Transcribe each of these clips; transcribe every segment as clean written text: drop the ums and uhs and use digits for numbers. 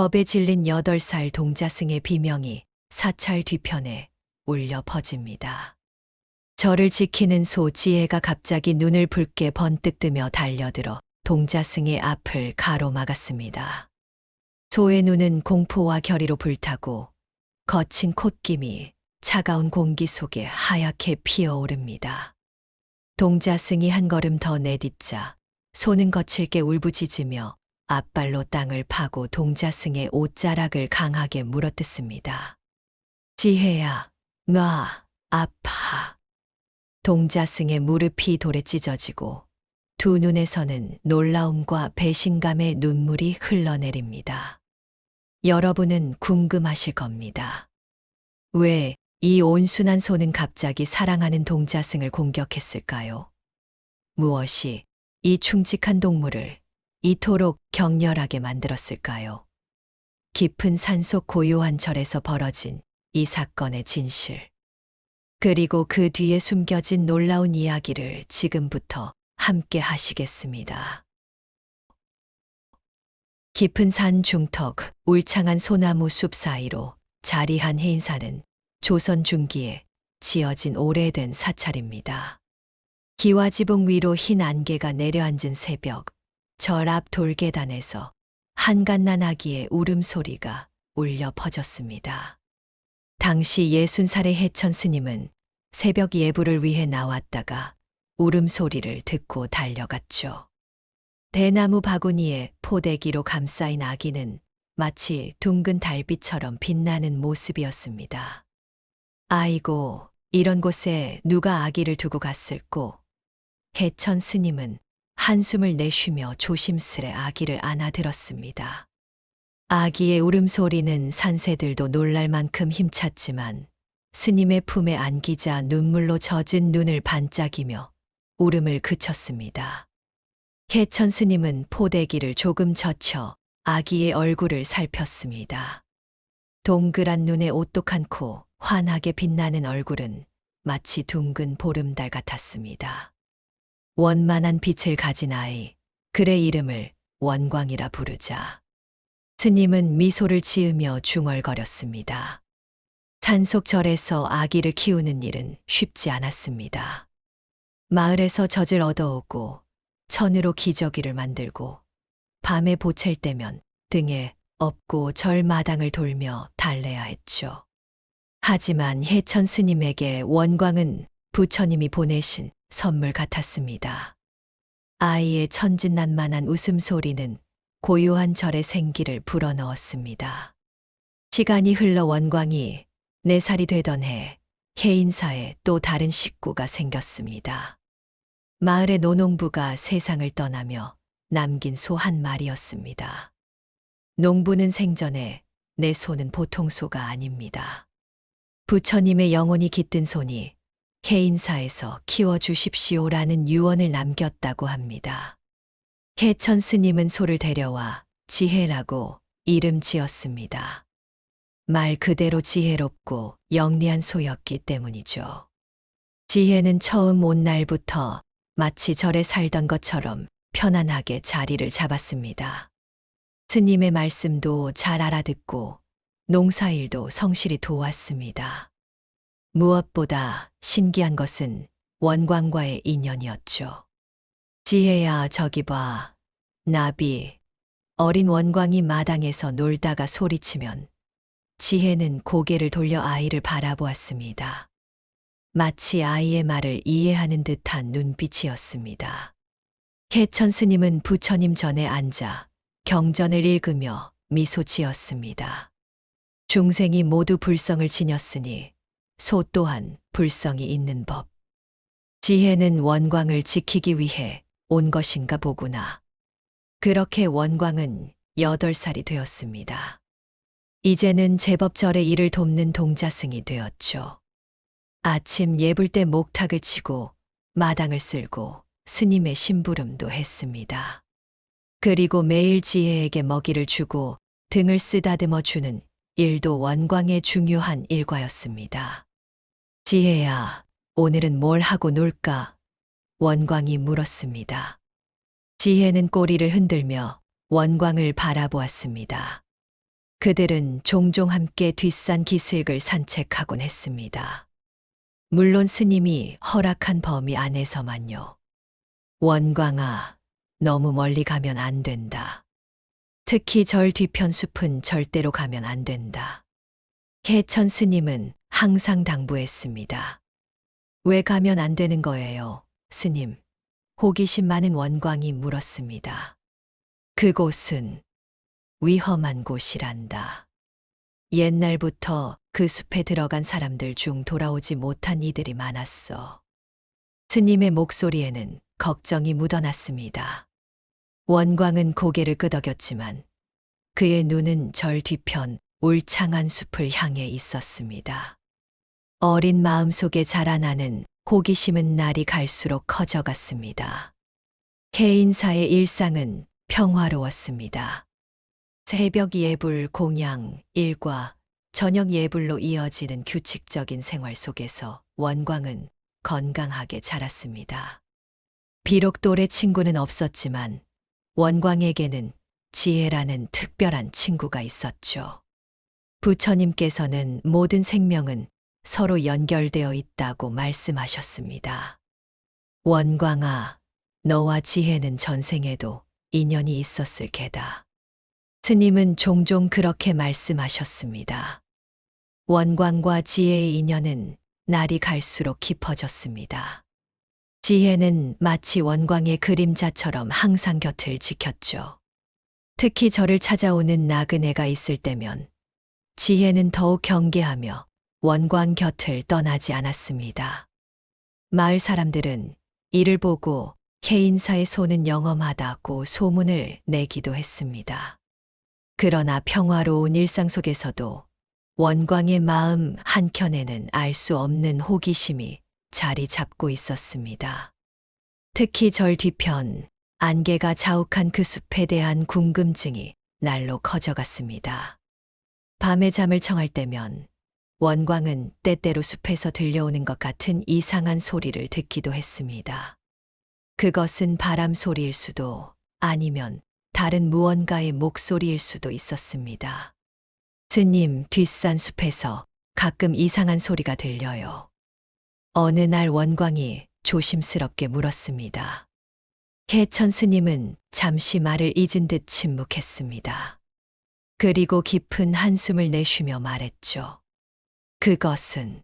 겁에 질린 8살 동자승의 비명이 사찰 뒤편에 울려 퍼집니다. 저를 지키는 소 지혜가 갑자기 눈을 붉게 번뜩 뜨며 달려들어 동자승의 앞을 가로막았습니다. 소의 눈은 공포와 결의로 불타고 거친 콧김이 차가운 공기 속에 하얗게 피어오릅니다. 동자승이 한 걸음 더 내딛자 소는 거칠게 울부짖으며 앞발로 땅을 파고 동자승의 옷자락을 강하게 물어뜯습니다. 지혜야, 놔, 아파. 동자승의 무릎이 돌에 찢어지고 두 눈에서는 놀라움과 배신감의 눈물이 흘러내립니다. 여러분은 궁금하실 겁니다. 왜 이 온순한 소는 갑자기 사랑하는 동자승을 공격했을까요? 무엇이 이 충직한 동물을 이토록 격렬하게 만들었을까요? 깊은 산속 고요한 절에서 벌어진 이 사건의 진실. 그리고 그 뒤에 숨겨진 놀라운 이야기를 지금부터 함께 하시겠습니다. 깊은 산 중턱, 울창한 소나무 숲 사이로 자리한 해인사는 조선 중기에 지어진 오래된 사찰입니다. 기와지붕 위로 흰 안개가 내려앉은 새벽, 절 앞 돌계단에서 한갓난 아기의 울음소리가 울려 퍼졌습니다. 당시 60살의 해천 스님은 새벽 예불을 위해 나왔다가 울음소리를 듣고 달려갔죠. 대나무 바구니에 포대기로 감싸인 아기는 마치 둥근 달빛처럼 빛나는 모습이었습니다. 아이고, 이런 곳에 누가 아기를 두고 갔을꼬? 해천 스님은 한숨을 내쉬며 조심스레 아기를 안아들었습니다. 아기의 울음소리는 산새들도 놀랄 만큼 힘찼지만 스님의 품에 안기자 눈물로 젖은 눈을 반짝이며 울음을 그쳤습니다. 해천 스님은 포대기를 조금 젖혀 아기의 얼굴을 살폈습니다. 동그란 눈에 오똑한 코, 환하게 빛나는 얼굴은 마치 둥근 보름달 같았습니다. 원만한 빛을 가진 아이, 그의 이름을 원광이라 부르자. 스님은 미소를 지으며 중얼거렸습니다. 산속절에서 아기를 키우는 일은 쉽지 않았습니다. 마을에서 젖을 얻어오고 천으로 기저귀를 만들고 밤에 보챌 때면 등에 업고 절 마당을 돌며 달래야 했죠. 하지만 해천 스님에게 원광은 부처님이 보내신 선물 같았습니다. 아이의 천진난만한 웃음소리는 고요한 절의 생기를 불어넣었습니다. 시간이 흘러 원광이 4살이 되던 해 해인사에 또 다른 식구가 생겼습니다. 마을의 노농부가 세상을 떠나며 남긴 소 한 마리였습니다. 농부는 생전에 내 소는 보통 소가 아닙니다. 부처님의 영혼이 깃든 소니 해인사에서 키워주십시오라는 유언을 남겼다고 합니다. 해천 스님은 소를 데려와 지혜라고 이름 지었습니다. 말 그대로 지혜롭고 영리한 소였기 때문이죠. 지혜는 처음 온 날부터 마치 절에 살던 것처럼 편안하게 자리를 잡았습니다. 스님의 말씀도 잘 알아듣고 농사일도 성실히 도왔습니다. 무엇보다 신기한 것은 원광과의 인연이었죠. 지혜야, 저기 봐. 나비. 어린 원광이 마당에서 놀다가 소리치면 지혜는 고개를 돌려 아이를 바라보았습니다. 마치 아이의 말을 이해하는 듯한 눈빛이었습니다. 해천 스님은 부처님 전에 앉아 경전을 읽으며 미소 지었습니다. 중생이 모두 불성을 지녔으니 소 또한 불성이 있는 법. 지혜는 원광을 지키기 위해 온 것인가 보구나. 그렇게 원광은 8살이 되었습니다. 이제는 제법 절의 일을 돕는 동자승이 되었죠. 아침 예불 때 목탁을 치고 마당을 쓸고 스님의 심부름도 했습니다. 그리고 매일 지혜에게 먹이를 주고 등을 쓰다듬어 주는 일도 원광의 중요한 일과였습니다. 지혜야, 오늘은 뭘 하고 놀까? 원광이 물었습니다. 지혜는 꼬리를 흔들며 원광을 바라보았습니다. 그들은 종종 함께 뒷산 기슭을 산책하곤 했습니다. 물론 스님이 허락한 범위 안에서만요. 원광아, 너무 멀리 가면 안 된다. 특히 절 뒤편 숲은 절대로 가면 안 된다. 해천 스님은 항상 당부했습니다. 왜 가면 안 되는 거예요, 스님? 호기심 많은 원광이 물었습니다. 그곳은 위험한 곳이란다. 옛날부터 그 숲에 들어간 사람들 중 돌아오지 못한 이들이 많았어. 스님의 목소리에는 걱정이 묻어났습니다. 원광은 고개를 끄덕였지만 그의 눈은 절 뒤편 울창한 숲을 향해 있었습니다. 어린 마음속에 자라나는 호기심은 날이 갈수록 커져갔습니다. 해인사의 일상은 평화로웠습니다. 새벽 예불, 공양, 일과, 저녁 예불로 이어지는 규칙적인 생활 속에서 원광은 건강하게 자랐습니다. 비록 또래 친구는 없었지만 원광에게는 지혜라는 특별한 친구가 있었죠. 부처님께서는 모든 생명은 서로 연결되어 있다고 말씀하셨습니다. 원광아, 너와 지혜는 전생에도 인연이 있었을 게다. 스님은 종종 그렇게 말씀하셨습니다. 원광과 지혜의 인연은 날이 갈수록 깊어졌습니다. 지혜는 마치 원광의 그림자처럼 항상 곁을 지켰죠. 특히 저를 찾아오는 나그네가 있을 때면 지혜는 더욱 경계하며 원광 곁을 떠나지 않았습니다. 마을 사람들은 이를 보고 해인사의 손은 영험하다고 소문을 내기도 했습니다. 그러나 평화로운 일상 속에서도 원광의 마음 한켠에는 알 수 없는 호기심이 자리 잡고 있었습니다. 특히 절 뒤편 안개가 자욱한 그 숲에 대한 궁금증이 날로 커져갔습니다. 밤에 잠을 청할 때면 원광은 때때로 숲에서 들려오는 것 같은 이상한 소리를 듣기도 했습니다. 그것은 바람 소리일 수도 아니면 다른 무언가의 목소리일 수도 있었습니다. 스님, 뒷산 숲에서 가끔 이상한 소리가 들려요. 어느 날 원광이 조심스럽게 물었습니다. 해천 스님은 잠시 말을 잊은 듯 침묵했습니다. 그리고 깊은 한숨을 내쉬며 말했죠. 그것은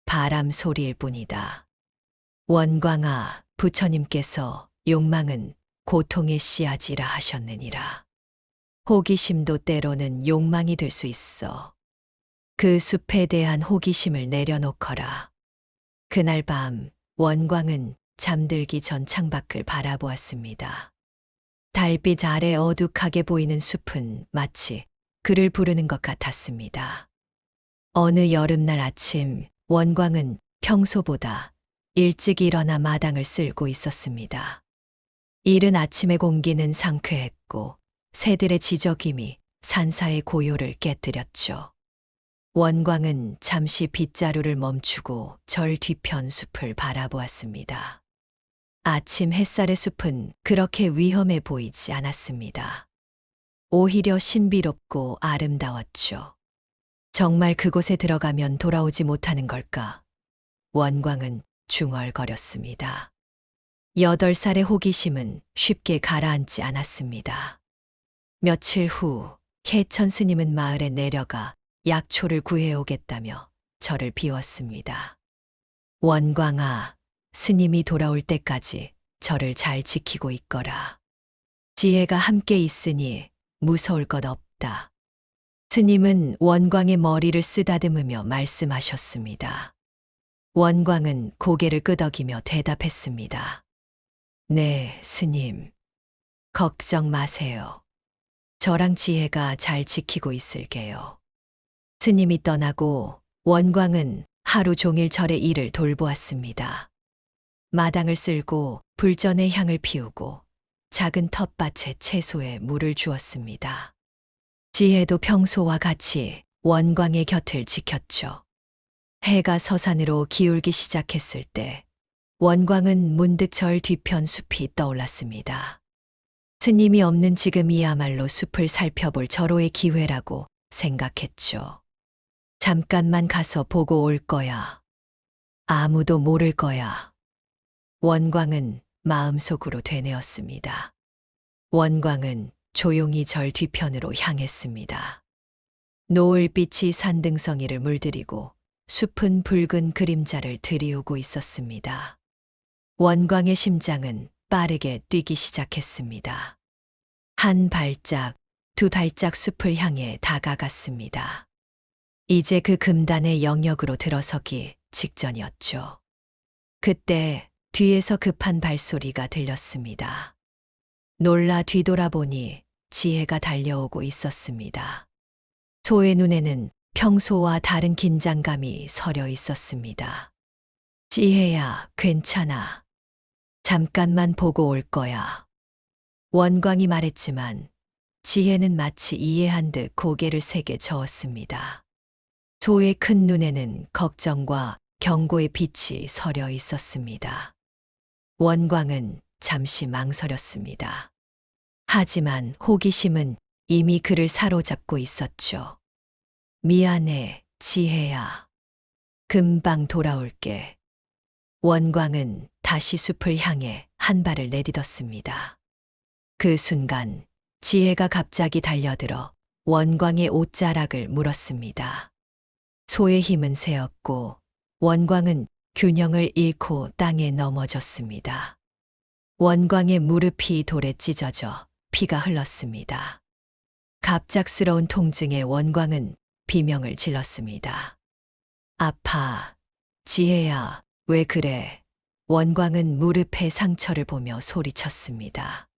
바람 소리일 뿐이다. 원광아, 부처님께서 욕망은 고통의 씨앗이라 하셨느니라. 호기심도 때로는 욕망이 될 수 있어. 그 숲에 대한 호기심을 내려놓거라. 그날 밤 원광은 잠들기 전 창밖을 바라보았습니다. 달빛 아래 어둑하게 보이는 숲은 마치 그를 부르는 것 같았습니다. 어느 여름날 아침 원광은 평소보다 일찍 일어나 마당을 쓸고 있었습니다. 이른 아침의 공기는 상쾌했고 새들의 지저귀미 산사의 고요를 깨뜨렸죠. 원광은 잠시 빗자루를 멈추고 절 뒤편 숲을 바라보았습니다. 아침 햇살의 숲은 그렇게 위험해 보이지 않았습니다. 오히려 신비롭고 아름다웠죠. 정말 그곳에 들어가면 돌아오지 못하는 걸까? 원광은 중얼거렸습니다. 8살의 호기심은 쉽게 가라앉지 않았습니다. 며칠 후 해천 스님은 마을에 내려가 약초를 구해오겠다며 저를 비웠습니다. 원광아, 스님이 돌아올 때까지 저를 잘 지키고 있거라. 지혜가 함께 있으니 무서울 것 없다. 스님은 원광의 머리를 쓰다듬으며 말씀하셨습니다. 원광은 고개를 끄덕이며 대답했습니다. 네, 스님. 걱정 마세요. 저랑 지혜가 잘 지키고 있을게요. 스님이 떠나고 원광은 하루 종일 절의 일을 돌보았습니다. 마당을 쓸고 불전에 향을 피우고 작은 텃밭에 채소에 물을 주었습니다. 지혜도 평소와 같이 원광의 곁을 지켰죠. 해가 서산으로 기울기 시작했을 때 원광은 문득 절 뒤편 숲이 떠올랐습니다. 스님이 없는 지금이야말로 숲을 살펴볼 절호의 기회라고 생각했죠. 잠깐만 가서 보고 올 거야. 아무도 모를 거야. 원광은 마음속으로 되뇌었습니다. 원광은 조용히 절 뒤편으로 향했습니다. 노을빛이 산등성이를 물들이고 숲은 붉은 그림자를 들이우고 있었습니다. 원광의 심장은 빠르게 뛰기 시작했습니다. 한 발짝, 두 발짝 숲을 향해 다가갔습니다. 이제 그 금단의 영역으로 들어서기 직전이었죠. 그때 뒤에서 급한 발소리가 들렸습니다. 놀라 뒤돌아보니 지혜가 달려오고 있었습니다. 소의 눈에는 평소와 다른 긴장감이 서려 있었습니다. 지혜야, 괜찮아. 잠깐만 보고 올 거야. 원광이 말했지만 지혜는 마치 이해한 듯 고개를 세게 저었습니다. 소의 큰 눈에는 걱정과 경고의 빛이 서려 있었습니다. 원광은 잠시 망설였습니다. 하지만 호기심은 이미 그를 사로잡고 있었죠. 미안해, 지혜야. 금방 돌아올게. 원광은 다시 숲을 향해 한 발을 내딛었습니다. 그 순간 지혜가 갑자기 달려들어 원광의 옷자락을 물었습니다. 소의 힘은 세었고 원광은 균형을 잃고 땅에 넘어졌습니다. 원광의 무릎이 돌에 찢어져 피가 흘렀습니다. 갑작스러운 통증에 원광은 비명을 질렀습니다. 아파, 지혜야, 왜 그래? 원광은 무릎의 상처를 보며 소리쳤습니다.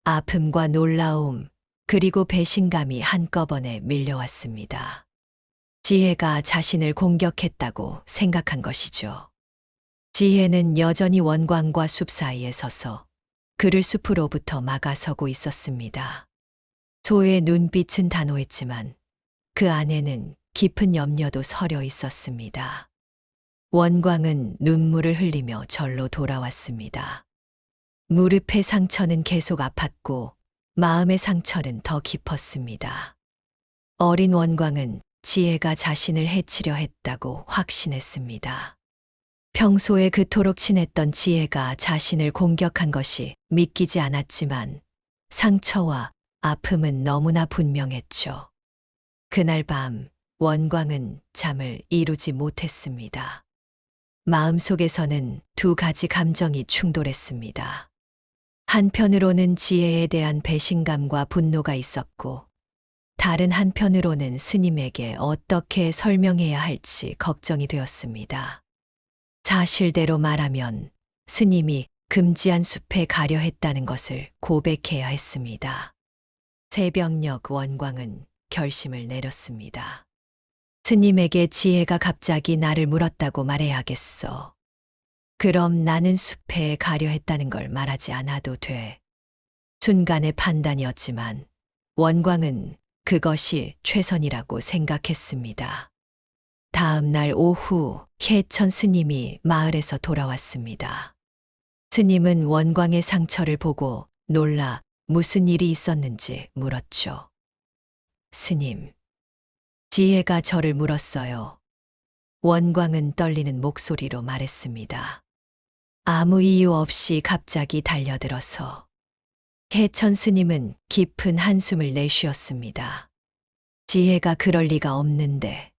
아픔과 놀라움, 그리고 배신감이 한꺼번에 밀려왔습니다. 지혜가 자신을 공격했다고 생각한 것이죠. 지혜는 여전히 원광과 숲 사이에 서서 그를 숲으로부터 막아서고 있었습니다. 소의 눈빛은 단호했지만 그 안에는 깊은 염려도 서려 있었습니다. 원광은 눈물을 흘리며 절로 돌아왔습니다. 무릎의 상처는 계속 아팠고 마음의 상처는 더 깊었습니다. 어린 원광은 지혜가 자신을 해치려 했다고 확신했습니다. 평소에 그토록 친했던 지혜가 자신을 공격한 것이 믿기지 않았지만 상처와 아픔은 너무나 분명했죠. 그날 밤 원광은 잠을 이루지 못했습니다. 마음속에서는 두 가지 감정이 충돌했습니다. 한편으로는 지혜에 대한 배신감과 분노가 있었고 다른 한편으로는 스님에게 어떻게 설명해야 할지 걱정이 되었습니다. 사실대로 말하면 스님이 금지한 숲에 가려 했다는 것을 고백해야 했습니다. 새벽녘 원광은 결심을 내렸습니다. 스님에게 지혜가 갑자기 나를 물었다고 말해야겠어. 그럼 나는 숲에 가려 했다는 걸 말하지 않아도 돼. 순간의 판단이었지만 원광은 그것이 최선이라고 생각했습니다. 다음 날 오후 혜천 스님이 마을에서 돌아왔습니다. 스님은 원광의 상처를 보고 놀라 무슨 일이 있었는지 물었죠. 스님, 지혜가 저를 물었어요. 원광은 떨리는 목소리로 말했습니다. 아무 이유 없이 갑자기 달려들어서. 혜천 스님은 깊은 한숨을 내쉬었습니다. 지혜가 그럴 리가 없는데.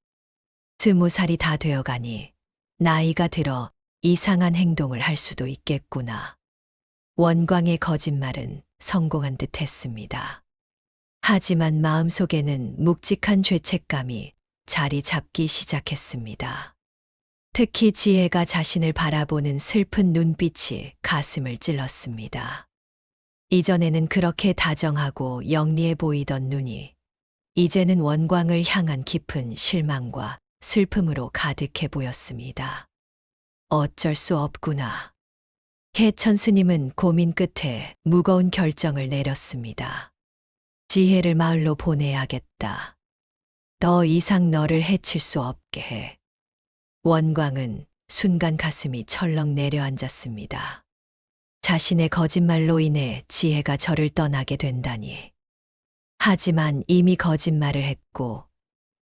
20살이 다 되어가니 나이가 들어 이상한 행동을 할 수도 있겠구나. 원광의 거짓말은 성공한 듯 했습니다. 하지만 마음속에는 묵직한 죄책감이 자리 잡기 시작했습니다. 특히 지혜가 자신을 바라보는 슬픈 눈빛이 가슴을 찔렀습니다. 이전에는 그렇게 다정하고 영리해 보이던 눈이 이제는 원광을 향한 깊은 실망과 슬픔으로 가득해 보였습니다. 어쩔 수 없구나. 혜천 스님은 고민 끝에 무거운 결정을 내렸습니다. 지혜를 마을로 보내야겠다. 더 이상 너를 해칠 수 없게 해. 원광은 순간 가슴이 철렁 내려앉았습니다. 자신의 거짓말로 인해 지혜가 저를 떠나게 된다니. 하지만 이미 거짓말을 했고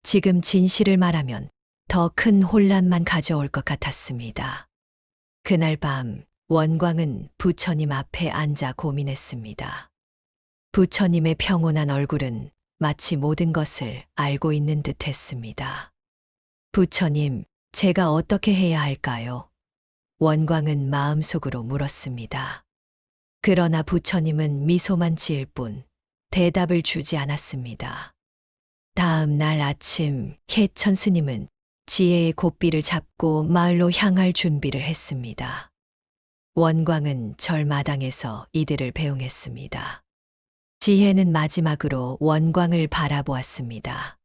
지금 진실을 말하면 더 큰 혼란만 가져올 것 같았습니다. 그날 밤 원광은 부처님 앞에 앉아 고민했습니다. 부처님의 평온한 얼굴은 마치 모든 것을 알고 있는 듯 했습니다. 부처님, 제가 어떻게 해야 할까요? 원광은 마음속으로 물었습니다. 그러나 부처님은 미소만 지을 뿐 대답을 주지 않았습니다. 다음 날 아침 해천 스님은 지혜의 고삐를 잡고 마을로 향할 준비를 했습니다. 원광은 절마당에서 이들을 배웅했습니다. 지혜는 마지막으로 원광을 바라보았습니다.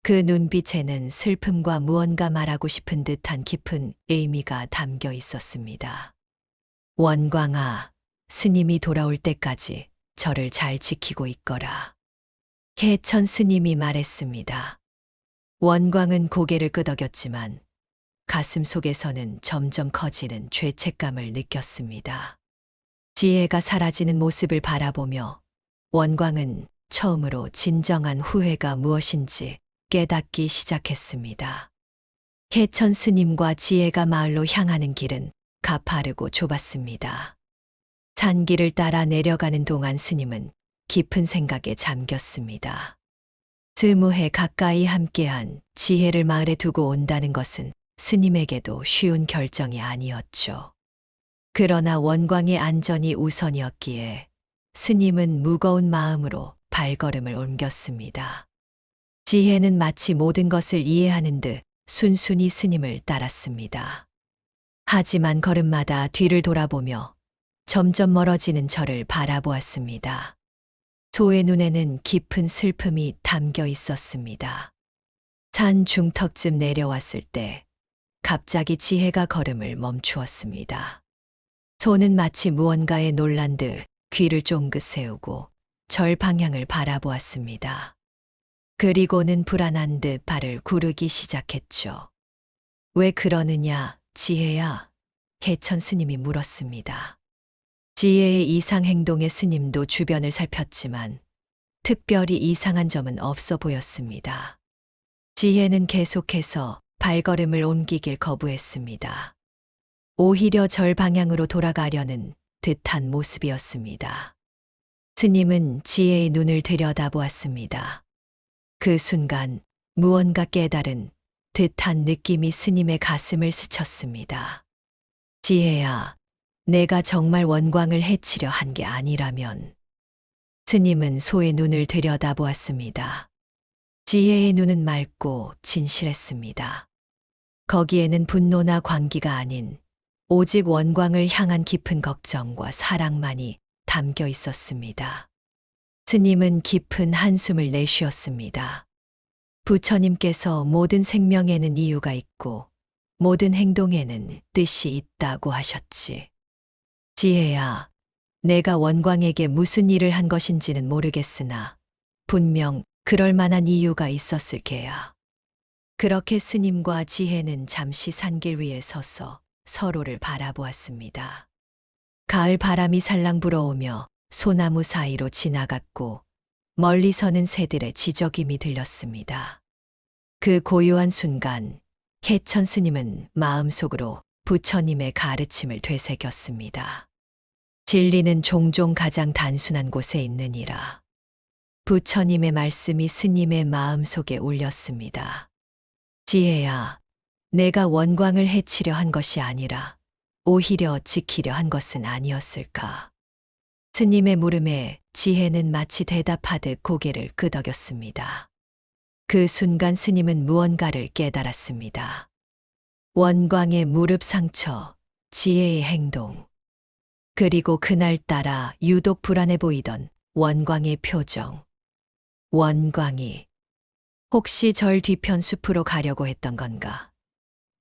그 눈빛에는 슬픔과 무언가 말하고 싶은 듯한 깊은 의미가 담겨 있었습니다. 원광아, 스님이 돌아올 때까지 저를 잘 지키고 있거라. 해천 스님이 말했습니다. 원광은 고개를 끄덕였지만 가슴 속에서는 점점 커지는 죄책감을 느꼈습니다. 지혜가 사라지는 모습을 바라보며 원광은 처음으로 진정한 후회가 무엇인지 깨닫기 시작했습니다. 해천 스님과 지혜가 마을로 향하는 길은 가파르고 좁았습니다. 산길을 따라 내려가는 동안 스님은 깊은 생각에 잠겼습니다. 20해 가까이 함께한 지혜를 마을에 두고 온다는 것은 스님에게도 쉬운 결정이 아니었죠. 그러나 원광의 안전이 우선이었기에 스님은 무거운 마음으로 발걸음을 옮겼습니다. 지혜는 마치 모든 것을 이해하는 듯 순순히 스님을 따랐습니다. 하지만 걸음마다 뒤를 돌아보며 점점 멀어지는 저를 바라보았습니다. 소의 눈에는 깊은 슬픔이 담겨 있었습니다. 산 중턱쯤 내려왔을 때 갑자기 지혜가 걸음을 멈추었습니다. 소는 마치 무언가에 놀란 듯 귀를 쫑긋 세우고 절 방향을 바라보았습니다. 그리고는 불안한 듯 발을 구르기 시작했죠. 왜 그러느냐, 지혜야? 해천 스님이 물었습니다. 지혜의 이상 행동에 스님도 주변을 살폈지만 특별히 이상한 점은 없어 보였습니다. 지혜는 계속해서 발걸음을 옮기길 거부했습니다. 오히려 절 방향으로 돌아가려는 듯한 모습이었습니다. 스님은 지혜의 눈을 들여다보았습니다. 그 순간 무언가 깨달은 듯한 느낌이 스님의 가슴을 스쳤습니다. 지혜야, 내가 정말 원광을 해치려 한 게 아니라면. 스님은 소의 눈을 들여다보았습니다. 지혜의 눈은 맑고 진실했습니다. 거기에는 분노나 광기가 아닌 오직 원광을 향한 깊은 걱정과 사랑만이 담겨 있었습니다. 스님은 깊은 한숨을 내쉬었습니다. 부처님께서 모든 생명에는 이유가 있고 모든 행동에는 뜻이 있다고 하셨지. 지혜야, 내가 원광에게 무슨 일을 한 것인지는 모르겠으나 분명 그럴 만한 이유가 있었을 게야. 그렇게 스님과 지혜는 잠시 산길 위에 서서 서로를 바라보았습니다. 가을 바람이 살랑 불어오며 소나무 사이로 지나갔고 멀리서는 새들의 지저귀이 들렸습니다. 그 고요한 순간 해천 스님은 마음속으로 부처님의 가르침을 되새겼습니다. 진리는 종종 가장 단순한 곳에 있느니라. 부처님의 말씀이 스님의 마음속에 울렸습니다. 지혜야, 내가 원광을 해치려 한 것이 아니라 오히려 지키려 한 것은 아니었을까? 스님의 물음에 지혜는 마치 대답하듯 고개를 끄덕였습니다. 그 순간 스님은 무언가를 깨달았습니다. 원광의 무릎 상처, 지혜의 행동, 그리고 그날따라 유독 불안해 보이던 원광의 표정. 원광이 혹시 절 뒤편 숲으로 가려고 했던 건가?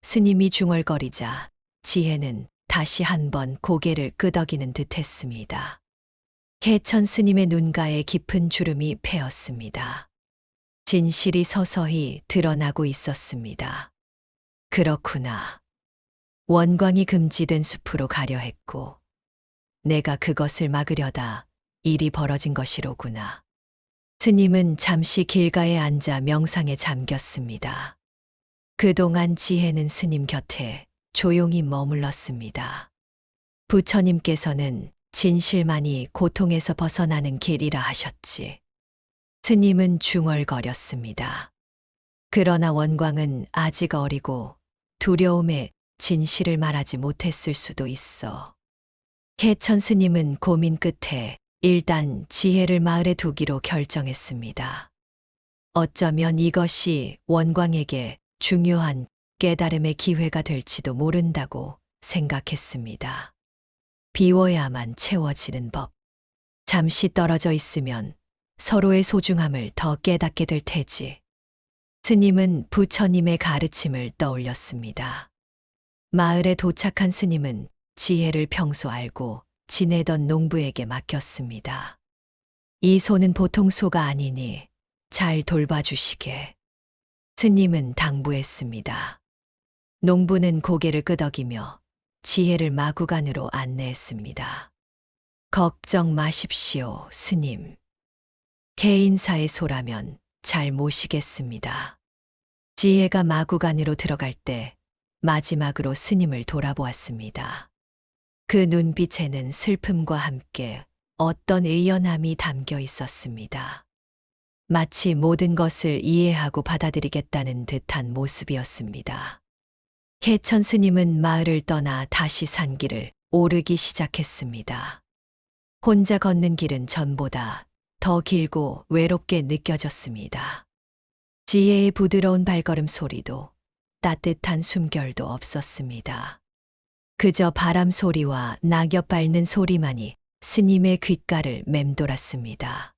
스님이 중얼거리자 지혜는 다시 한번 고개를 끄덕이는 듯 했습니다. 해천 스님의 눈가에 깊은 주름이 패었습니다. 진실이 서서히 드러나고 있었습니다. 그렇구나. 원광이 금지된 숲으로 가려 했고 내가 그것을 막으려다 일이 벌어진 것이로구나. 스님은 잠시 길가에 앉아 명상에 잠겼습니다. 그동안 지혜는 스님 곁에 조용히 머물렀습니다. 부처님께서는 진실만이 고통에서 벗어나는 길이라 하셨지. 스님은 중얼거렸습니다. 그러나 원광은 아직 어리고 두려움에 진실을 말하지 못했을 수도 있어. 해천 스님은 고민 끝에 일단 지혜를 마을에 두기로 결정했습니다. 어쩌면 이것이 원광에게 중요한 깨달음의 기회가 될지도 모른다고 생각했습니다. 비워야만 채워지는 법. 잠시 떨어져 있으면 서로의 소중함을 더 깨닫게 될 테지. 스님은 부처님의 가르침을 떠올렸습니다. 마을에 도착한 스님은 지혜를 평소 알고 지내던 농부에게 맡겼습니다. 이 소는 보통 소가 아니니 잘 돌봐주시게. 스님은 당부했습니다. 농부는 고개를 끄덕이며 지혜를 마구간으로 안내했습니다. 걱정 마십시오, 스님. 개인사의 소라면 잘 모시겠습니다. 지혜가 마구간으로 들어갈 때 마지막으로 스님을 돌아보았습니다. 그 눈빛에는 슬픔과 함께 어떤 의연함이 담겨 있었습니다. 마치 모든 것을 이해하고 받아들이겠다는 듯한 모습이었습니다. 해천 스님은 마을을 떠나 다시 산길을 오르기 시작했습니다. 혼자 걷는 길은 전보다 더 길고 외롭게 느껴졌습니다. 지혜의 부드러운 발걸음 소리도 따뜻한 숨결도 없었습니다. 그저 바람 소리와 낙엽 밟는 소리만이 스님의 귓가를 맴돌았습니다.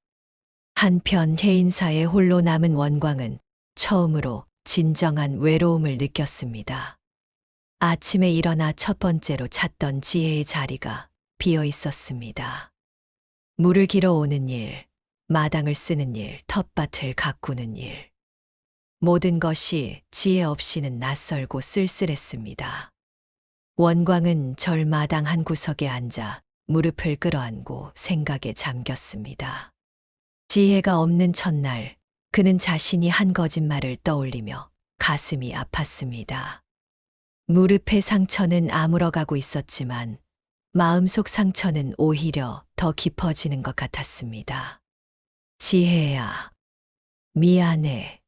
한편 해인사에 홀로 남은 원광은 처음으로 진정한 외로움을 느꼈습니다. 아침에 일어나 첫 번째로 찾던 지혜의 자리가 비어 있었습니다. 물을 길어오는 일, 마당을 쓰는 일, 텃밭을 가꾸는 일. 모든 것이 지혜 없이는 낯설고 쓸쓸했습니다. 원광은 절마당 한 구석에 앉아 무릎을 끌어안고 생각에 잠겼습니다. 지혜가 없는 첫날, 그는 자신이 한 거짓말을 떠올리며 가슴이 아팠습니다. 무릎의 상처는 아물어가고 있었지만 마음속 상처는 오히려 더 깊어지는 것 같았습니다. 지혜야, 미안해.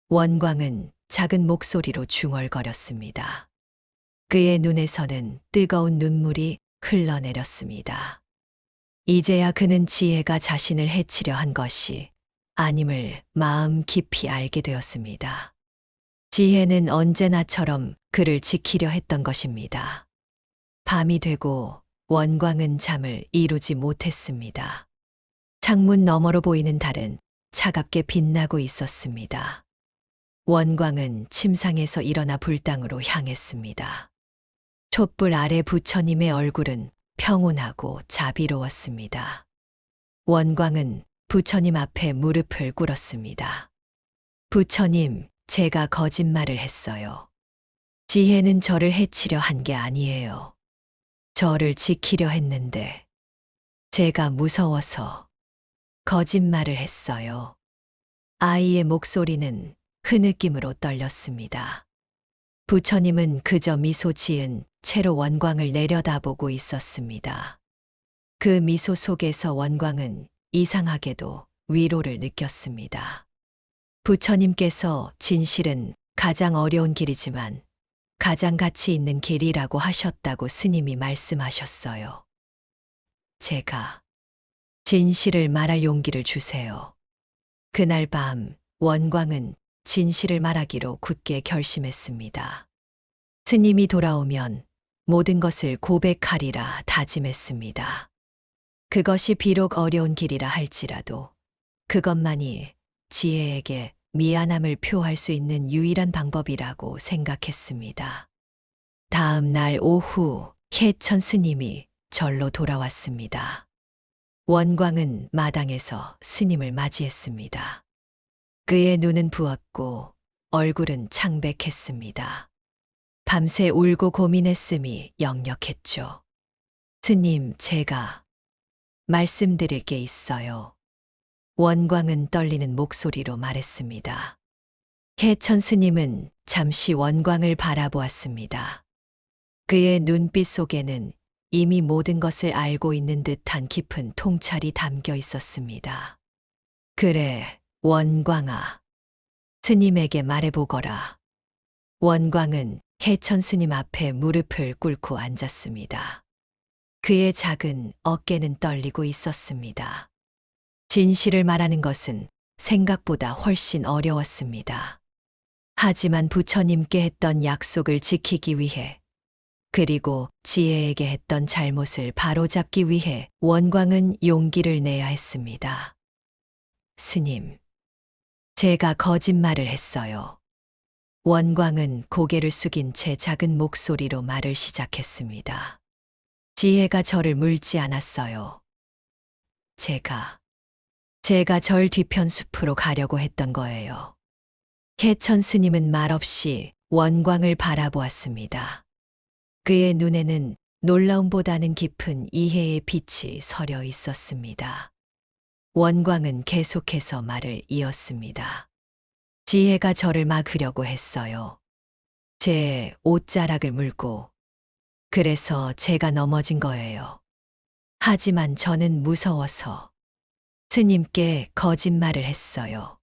원광은 작은 목소리로 중얼거렸습니다. 그의 눈에서는 뜨거운 눈물이 흘러내렸습니다. 이제야 그는 지혜가 자신을 해치려 한 것이 아님을 마음 깊이 알게 되었습니다. 지혜는 언제나처럼 그를 지키려 했던 것입니다. 밤이 되고 원광은 잠을 이루지 못했습니다. 창문 너머로 보이는 달은 차갑게 빛나고 있었습니다. 원광은 침상에서 일어나 불당으로 향했습니다. 촛불 아래 부처님의 얼굴은 평온하고 자비로웠습니다. 원광은 부처님 앞에 무릎을 꿇었습니다. 부처님, 제가 거짓말을 했어요. 지혜는 저를 해치려 한 게 아니에요. 저를 지키려 했는데 제가 무서워서 거짓말을 했어요. 아이의 목소리는 흐느낌으로 떨렸습니다. 부처님은 그저 미소 지은 채로 원광을 내려다보고 있었습니다. 그 미소 속에서 원광은 이상하게도 위로를 느꼈습니다. 부처님께서 진실은 가장 어려운 길이지만 가장 가치 있는 길이라고 하셨다고 스님이 말씀하셨어요. 제가 진실을 말할 용기를 주세요. 그날 밤 원광은 진실을 말하기로 굳게 결심했습니다. 스님이 돌아오면 모든 것을 고백하리라 다짐했습니다. 그것이 비록 어려운 길이라 할지라도 그것만이 지혜에게 미안함을 표할 수 있는 유일한 방법이라고 생각했습니다. 다음 날 오후 해천 스님이 절로 돌아왔습니다. 원광은 마당에서 스님을 맞이했습니다. 그의 눈은 부었고 얼굴은 창백했습니다. 밤새 울고 고민했음이 역력했죠. 스님, 제가 말씀드릴 게 있어요. 원광은 떨리는 목소리로 말했습니다. 해천 스님은 잠시 원광을 바라보았습니다. 그의 눈빛 속에는 이미 모든 것을 알고 있는 듯한 깊은 통찰이 담겨 있었습니다. 그래, 원광아. 스님에게 말해보거라. 원광은 해천 스님 앞에 무릎을 꿇고 앉았습니다. 그의 작은 어깨는 떨리고 있었습니다. 진실을 말하는 것은 생각보다 훨씬 어려웠습니다. 하지만 부처님께 했던 약속을 지키기 위해, 그리고 지혜에게 했던 잘못을 바로잡기 위해 원광은 용기를 내야 했습니다. 스님, 제가 거짓말을 했어요. 원광은 고개를 숙인 채 작은 목소리로 말을 시작했습니다. 지혜가 저를 물지 않았어요. 제가 절 뒤편 숲으로 가려고 했던 거예요. 해천 스님은 말없이 원광을 바라보았습니다. 그의 눈에는 놀라움보다는 깊은 이해의 빛이 서려 있었습니다. 원광은 계속해서 말을 이었습니다. 지혜가 저를 막으려고 했어요. 제 옷자락을 물고. 그래서 제가 넘어진 거예요. 하지만 저는 무서워서 스님께 거짓말을 했어요.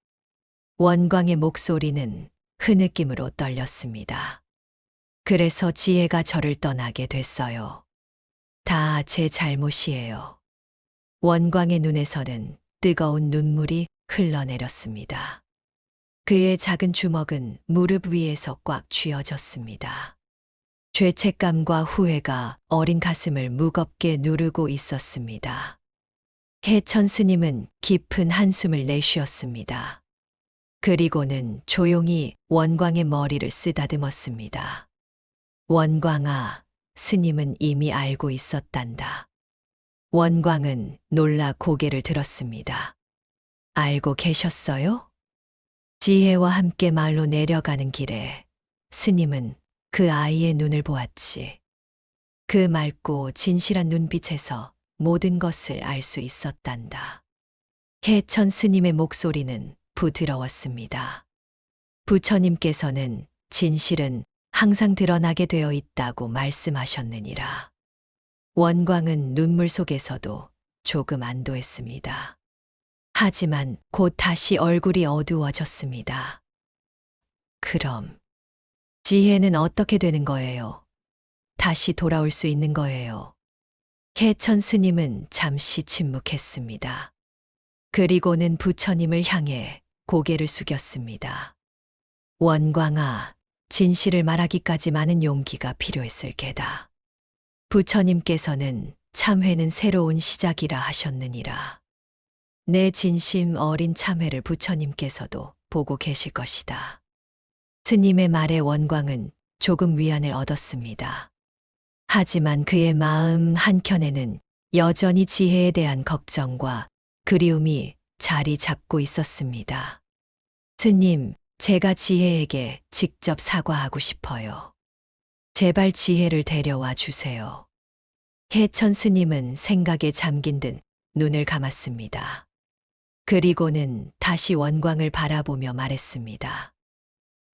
원광의 목소리는 흐느낌으로 떨렸습니다. 그래서 지혜가 저를 떠나게 됐어요. 다 제 잘못이에요. 원광의 눈에서는 뜨거운 눈물이 흘러내렸습니다. 그의 작은 주먹은 무릎 위에서 꽉 쥐어졌습니다. 죄책감과 후회가 어린 가슴을 무겁게 누르고 있었습니다. 해천 스님은 깊은 한숨을 내쉬었습니다. 그리고는 조용히 원광의 머리를 쓰다듬었습니다. 원광아, 스님은 이미 알고 있었단다. 원광은 놀라 고개를 들었습니다. 알고 계셨어요? 지혜와 함께 말로 내려가는 길에 스님은 그 아이의 눈을 보았지. 그 맑고 진실한 눈빛에서 모든 것을 알 수 있었단다. 해천 스님의 목소리는 부드러웠습니다. 부처님께서는 진실은 항상 드러나게 되어 있다고 말씀하셨느니라. 원광은 눈물 속에서도 조금 안도했습니다. 하지만 곧 다시 얼굴이 어두워졌습니다. 그럼 지혜는 어떻게 되는 거예요? 다시 돌아올 수 있는 거예요? 해천 스님은 잠시 침묵했습니다. 그리고는 부처님을 향해 고개를 숙였습니다. 원광아, 진실을 말하기까지 많은 용기가 필요했을 게다. 부처님께서는 참회는 새로운 시작이라 하셨느니라. 내 진심 어린 참회를 부처님께서도 보고 계실 것이다. 스님의 말에 원광은 조금 위안을 얻었습니다. 하지만 그의 마음 한켠에는 여전히 지혜에 대한 걱정과 그리움이 자리 잡고 있었습니다. 스님, 제가 지혜에게 직접 사과하고 싶어요. 제발 지혜를 데려와 주세요. 해천 스님은 생각에 잠긴 듯 눈을 감았습니다. 그리고는 다시 원광을 바라보며 말했습니다.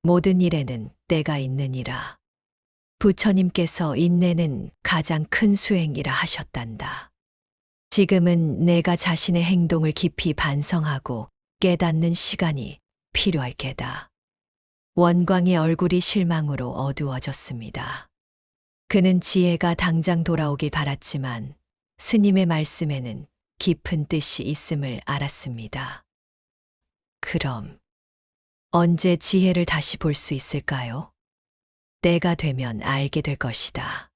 모든 일에는 때가 있느니라. 부처님께서 인내는 가장 큰 수행이라 하셨단다. 지금은 내가 자신의 행동을 깊이 반성하고 깨닫는 시간이 필요할 게다. 원광의 얼굴이 실망으로 어두워졌습니다. 그는 지혜가 당장 돌아오길 바랐지만 스님의 말씀에는 깊은 뜻이 있음을 알았습니다. 그럼 언제 지혜를 다시 볼 수 있을까요? 때가 되면 알게 될 것이다.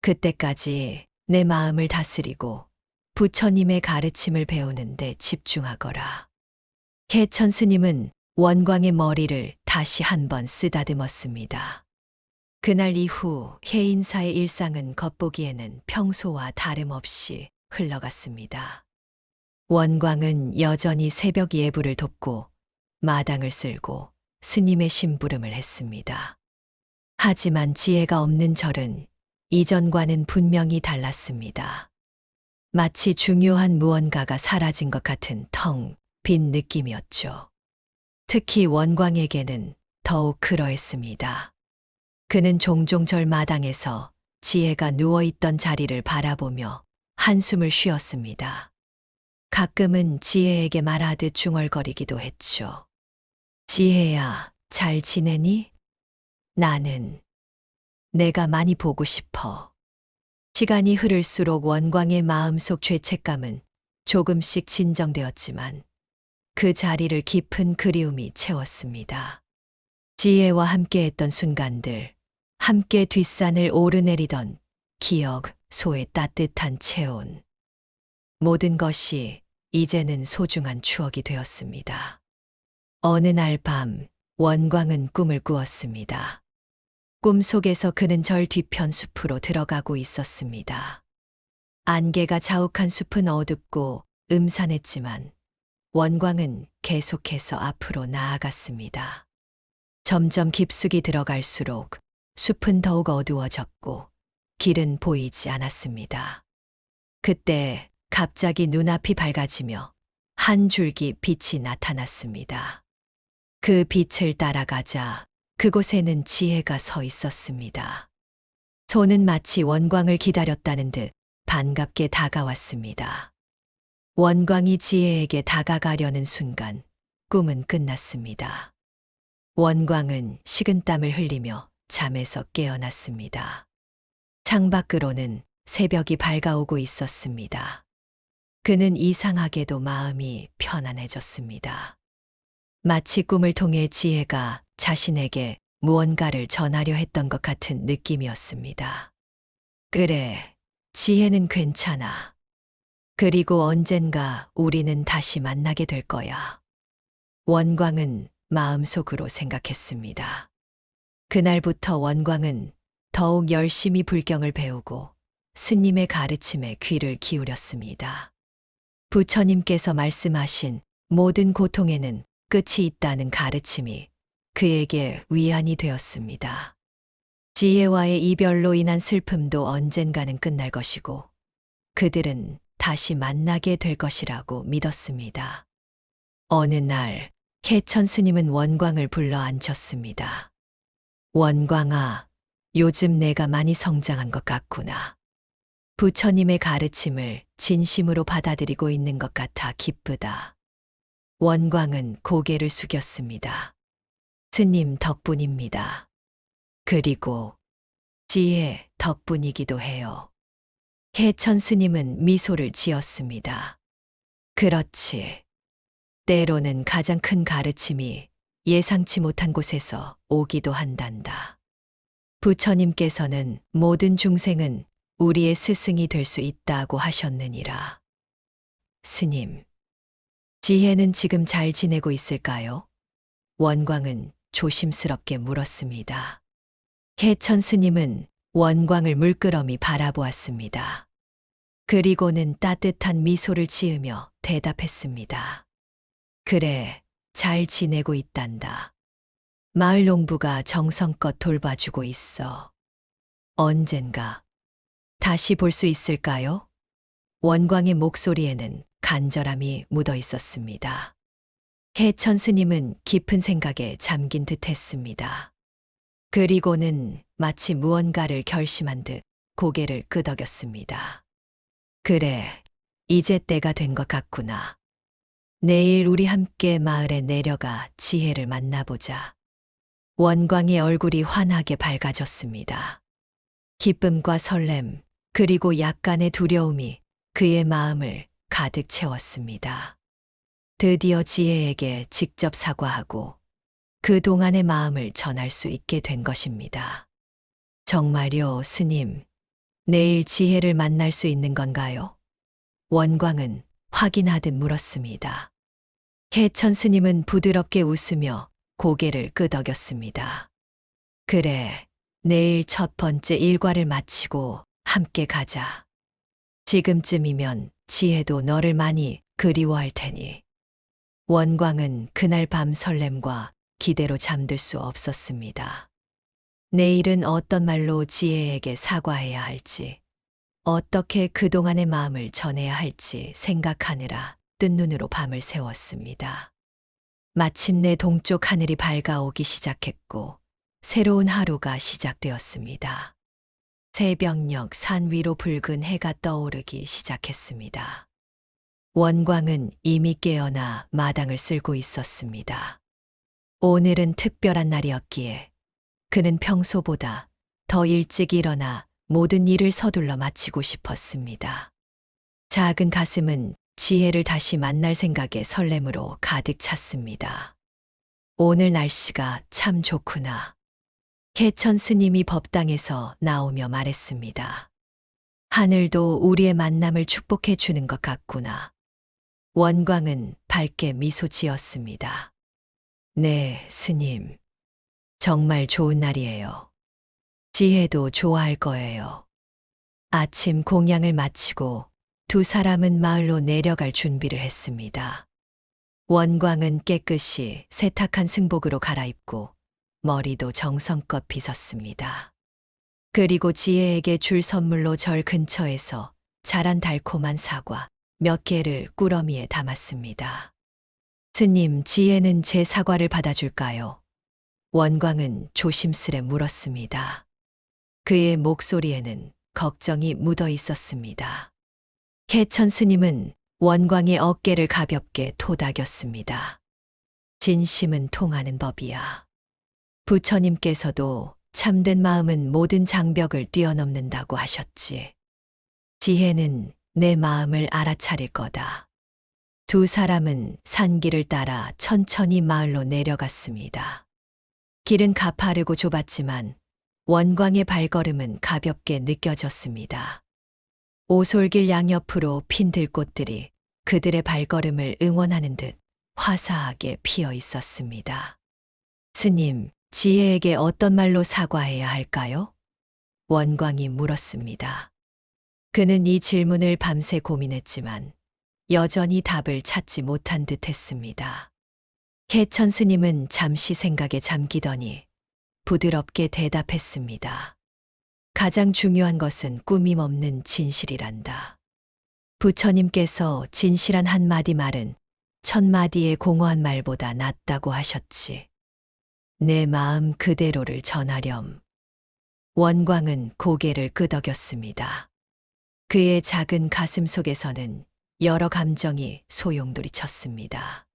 그때까지 내 마음을 다스리고 부처님의 가르침을 배우는 데 집중하거라. 해천 스님은 원광의 머리를 다시 한번 쓰다듬었습니다. 그날 이후 해인사의 일상은 겉보기에는 평소와 다름없이 흘러갔습니다. 원광은 여전히 새벽 예불을 돕고 마당을 쓸고 스님의 심부름을 했습니다. 하지만 지혜가 없는 절은 이전과는 분명히 달랐습니다. 마치 중요한 무언가가 사라진 것 같은 텅 빈 느낌이었죠. 특히 원광에게는 더욱 그러했습니다. 그는 종종 절 마당에서 지혜가 누워있던 자리를 바라보며 한숨을 쉬었습니다. 가끔은 지혜에게 말하듯 중얼거리기도 했죠. 지혜야, 잘 지내니? 나는 내가 많이 보고 싶어. 시간이 흐를수록 원광의 마음속 죄책감은 조금씩 진정되었지만 그 자리를 깊은 그리움이 채웠습니다. 지혜와 함께했던 순간들, 함께 뒷산을 오르내리던 기억, 소의 따뜻한 체온. 모든 것이 이제는 소중한 추억이 되었습니다. 어느 날 밤, 원광은 꿈을 꾸었습니다. 꿈속에서 그는 절 뒤편 숲으로 들어가고 있었습니다. 안개가 자욱한 숲은 어둡고 음산했지만 원광은 계속해서 앞으로 나아갔습니다. 점점 깊숙이 들어갈수록 숲은 더욱 어두워졌고 길은 보이지 않았습니다. 그때 갑자기 눈앞이 밝아지며 한 줄기 빛이 나타났습니다. 그 빛을 따라가자 그곳에는 지혜가 서 있었습니다. 손은 마치 원광을 기다렸다는 듯 반갑게 다가왔습니다. 원광이 지혜에게 다가가려는 순간 꿈은 끝났습니다. 원광은 식은땀을 흘리며 잠에서 깨어났습니다. 창밖으로는 새벽이 밝아오고 있었습니다. 그는 이상하게도 마음이 편안해졌습니다. 마치 꿈을 통해 지혜가 자신에게 무언가를 전하려 했던 것 같은 느낌이었습니다. 그래, 지혜는 괜찮아. 그리고 언젠가 우리는 다시 만나게 될 거야. 원광은 마음속으로 생각했습니다. 그날부터 원광은 더욱 열심히 불경을 배우고 스님의 가르침에 귀를 기울였습니다. 부처님께서 말씀하신 모든 고통에는 끝이 있다는 가르침이 그에게 위안이 되었습니다. 지혜와의 이별로 인한 슬픔도 언젠가는 끝날 것이고 그들은 다시 만나게 될 것이라고 믿었습니다. 어느 날 해천 스님은 원광을 불러 앉혔습니다. 원광아, 요즘 내가 많이 성장한 것 같구나. 부처님의 가르침을 진심으로 받아들이고 있는 것 같아 기쁘다. 원광은 고개를 숙였습니다. 스님 덕분입니다. 그리고 지혜 덕분이기도 해요. 해천 스님은 미소를 지었습니다. 그렇지. 때로는 가장 큰 가르침이 예상치 못한 곳에서 오기도 한단다. 부처님께서는 모든 중생은 우리의 스승이 될 수 있다고 하셨느니라. 스님, 지혜는 지금 잘 지내고 있을까요? 원광은 조심스럽게 물었습니다. 해천 스님은 원광을 물끄러미 바라보았습니다. 그리고는 따뜻한 미소를 지으며 대답했습니다. 그래, 잘 지내고 있단다. 마을 농부가 정성껏 돌봐주고 있어. 언젠가 다시 볼 수 있을까요? 원광의 목소리에는 간절함이 묻어 있었습니다. 해천 스님은 깊은 생각에 잠긴 듯 했습니다. 그리고는 마치 무언가를 결심한 듯 고개를 끄덕였습니다. 그래, 이제 때가 된 것 같구나. 내일 우리 함께 마을에 내려가 지혜를 만나보자. 원광의 얼굴이 환하게 밝아졌습니다. 기쁨과 설렘, 그리고 약간의 두려움이 그의 마음을 가득 채웠습니다. 드디어 지혜에게 직접 사과하고 그동안의 마음을 전할 수 있게 된 것입니다. 정말요, 스님. 내일 지혜를 만날 수 있는 건가요? 원광은 확인하듯 물었습니다. 해천 스님은 부드럽게 웃으며 고개를 끄덕였습니다. 그래, 내일 첫 번째 일과를 마치고 함께 가자. 지금쯤이면 지혜도 너를 많이 그리워할 테니. 원광은 그날 밤 설렘과 기대로 잠들 수 없었습니다. 내일은 어떤 말로 지혜에게 사과해야 할지, 어떻게 그동안의 마음을 전해야 할지 생각하느라 뜬 눈으로 밤을 새웠습니다. 마침내 동쪽 하늘이 밝아오기 시작했고 새로운 하루가 시작되었습니다. 새벽녘 산 위로 붉은 해가 떠오르기 시작했습니다. 원광은 이미 깨어나 마당을 쓸고 있었습니다. 오늘은 특별한 날이었기에 그는 평소보다 더 일찍 일어나 모든 일을 서둘러 마치고 싶었습니다. 작은 가슴은 지혜를 다시 만날 생각에 설렘으로 가득 찼습니다. 오늘 날씨가 참 좋구나. 개천 스님이 법당에서 나오며 말했습니다. 하늘도 우리의 만남을 축복해 주는 것 같구나. 원광은 밝게 미소 지었습니다. 네, 스님. 정말 좋은 날이에요. 지혜도 좋아할 거예요. 아침 공양을 마치고 두 사람은 마을로 내려갈 준비를 했습니다. 원광은 깨끗이 세탁한 승복으로 갈아입고 머리도 정성껏 빗었습니다. 그리고 지혜에게 줄 선물로 절 근처에서 자란 달콤한 사과 몇 개를 꾸러미에 담았습니다. 스님, 지혜는 제 사과를 받아줄까요? 원광은 조심스레 물었습니다. 그의 목소리에는 걱정이 묻어 있었습니다. 개천 스님은 원광의 어깨를 가볍게 토닥였습니다. 진심은 통하는 법이야. 부처님께서도 참된 마음은 모든 장벽을 뛰어넘는다고 하셨지. 지혜는 내 마음을 알아차릴 거다. 두 사람은 산길을 따라 천천히 마을로 내려갔습니다. 길은 가파르고 좁았지만 원광의 발걸음은 가볍게 느껴졌습니다. 오솔길 양옆으로 핀 들꽃들이 그들의 발걸음을 응원하는 듯 화사하게 피어 있었습니다. 스님, 지혜에게 어떤 말로 사과해야 할까요? 원광이 물었습니다. 그는 이 질문을 밤새 고민했지만 여전히 답을 찾지 못한 듯 했습니다. 개천 스님은 잠시 생각에 잠기더니 부드럽게 대답했습니다. 가장 중요한 것은 꾸밈 없는 진실이란다. 부처님께서 진실한 한마디 말은 천마디의 공허한 말보다 낫다고 하셨지. 내 마음 그대로를 전하렴. 원광은 고개를 끄덕였습니다. 그의 작은 가슴 속에서는 여러 감정이 소용돌이 쳤습니다.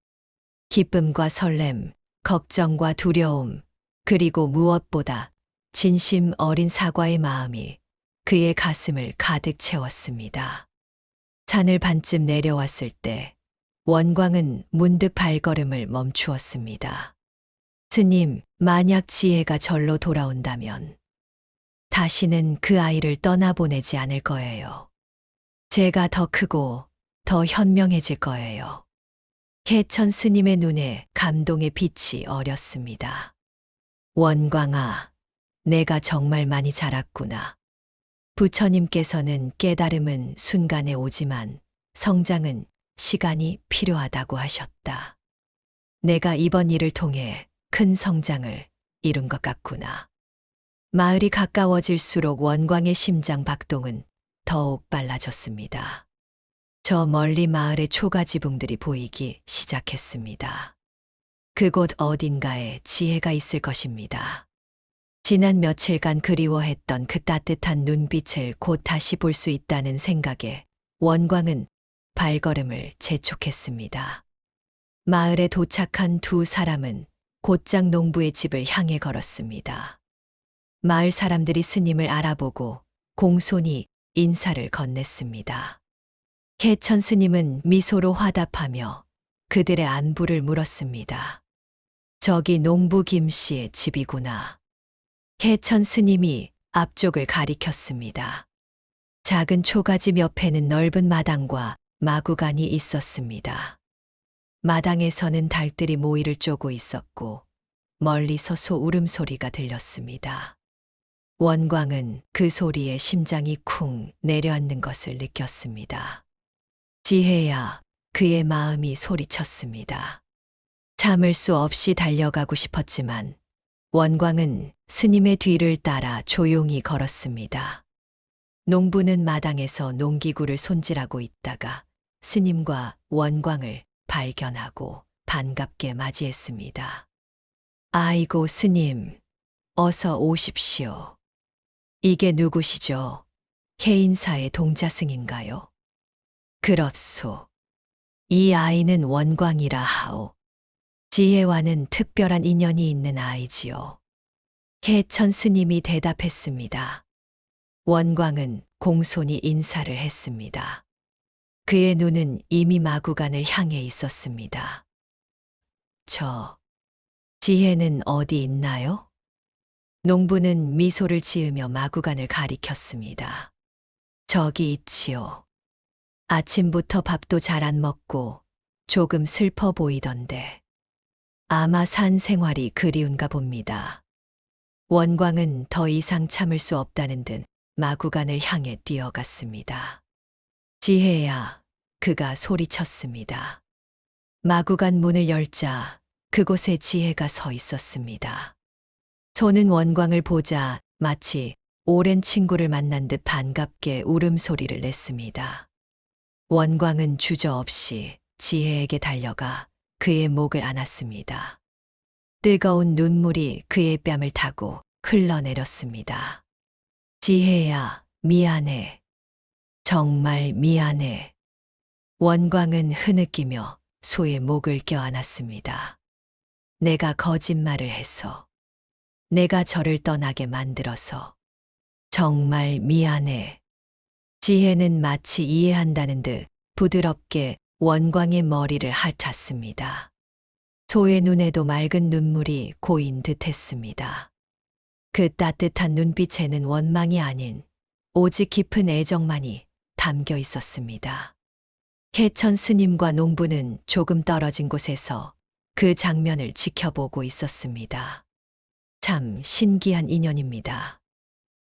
기쁨과 설렘, 걱정과 두려움, 그리고 무엇보다 진심 어린 사과의 마음이 그의 가슴을 가득 채웠습니다. 산을 반쯤 내려왔을 때 원광은 문득 발걸음을 멈추었습니다. 스님, 만약 지혜가 절로 돌아온다면 다시는 그 아이를 떠나보내지 않을 거예요. 제가 더 크고 더 현명해질 거예요. 개천 스님의 눈에 감동의 빛이 어렸습니다. 원광아, 내가 정말 많이 자랐구나. 부처님께서는 깨달음은 순간에 오지만 성장은 시간이 필요하다고 하셨다. 내가 이번 일을 통해 큰 성장을 이룬 것 같구나. 마을이 가까워질수록 원광의 심장 박동은 더욱 빨라졌습니다. 저 멀리 마을의 초가지붕들이 보이기 시작했습니다. 그곳 어딘가에 지혜가 있을 것입니다. 지난 며칠간 그리워했던 그 따뜻한 눈빛을 곧 다시 볼 수 있다는 생각에 원광은 발걸음을 재촉했습니다. 마을에 도착한 두 사람은 곧장 농부의 집을 향해 걸었습니다. 마을 사람들이 스님을 알아보고 공손히 인사를 건넸습니다. 개천 스님은 미소로 화답하며 그들의 안부를 물었습니다. 저기 농부 김 씨의 집이구나. 개천 스님이 앞쪽을 가리켰습니다. 작은 초가집 옆에는 넓은 마당과 마구간이 있었습니다. 마당에서는 닭들이 모이를 쪼고 있었고 멀리서 소 울음소리가 들렸습니다. 원광은 그 소리에 심장이 쿵 내려앉는 것을 느꼈습니다. 지혜야, 그의 마음이 소리쳤습니다. 참을 수 없이 달려가고 싶었지만 원광은 스님의 뒤를 따라 조용히 걸었습니다. 농부는 마당에서 농기구를 손질하고 있다가 스님과 원광을 발견하고 반갑게 맞이했습니다. 아이고 스님, 어서 오십시오. 이게 누구시죠? 해인사의 동자승인가요? 그렇소. 이 아이는 원광이라 하오. 지혜와는 특별한 인연이 있는 아이지요. 해천 스님이 대답했습니다. 원광은 공손히 인사를 했습니다. 그의 눈은 이미 마구간을 향해 있었습니다. 지혜는 어디 있나요? 농부는 미소를 지으며 마구간을 가리켰습니다. 저기 있지요. 아침부터 밥도 잘 안 먹고 조금 슬퍼 보이던데. 아마 산 생활이 그리운가 봅니다. 원광은 더 이상 참을 수 없다는 듯 마구간을 향해 뛰어갔습니다. 지혜야, 그가 소리쳤습니다. 마구간 문을 열자 그곳에 지혜가 서 있었습니다. 손은 원광을 보자 마치 오랜 친구를 만난 듯 반갑게 울음소리를 냈습니다. 원광은 주저없이 지혜에게 달려가 그의 목을 안았습니다. 뜨거운 눈물이 그의 뺨을 타고 흘러내렸습니다. 지혜야, 미안해. 정말 미안해. 원광은 흐느끼며 소의 목을 껴안았습니다. 내가 거짓말을 해서, 내가 저를 떠나게 만들어서 정말 미안해. 지혜는 마치 이해한다는 듯 부드럽게 원광의 머리를 핥았습니다. 소의 눈에도 맑은 눈물이 고인 듯 했습니다. 그 따뜻한 눈빛에는 원망이 아닌 오직 깊은 애정만이 담겨 있었습니다. 해천 스님과 농부는 조금 떨어진 곳에서 그 장면을 지켜보고 있었습니다. 참 신기한 인연입니다.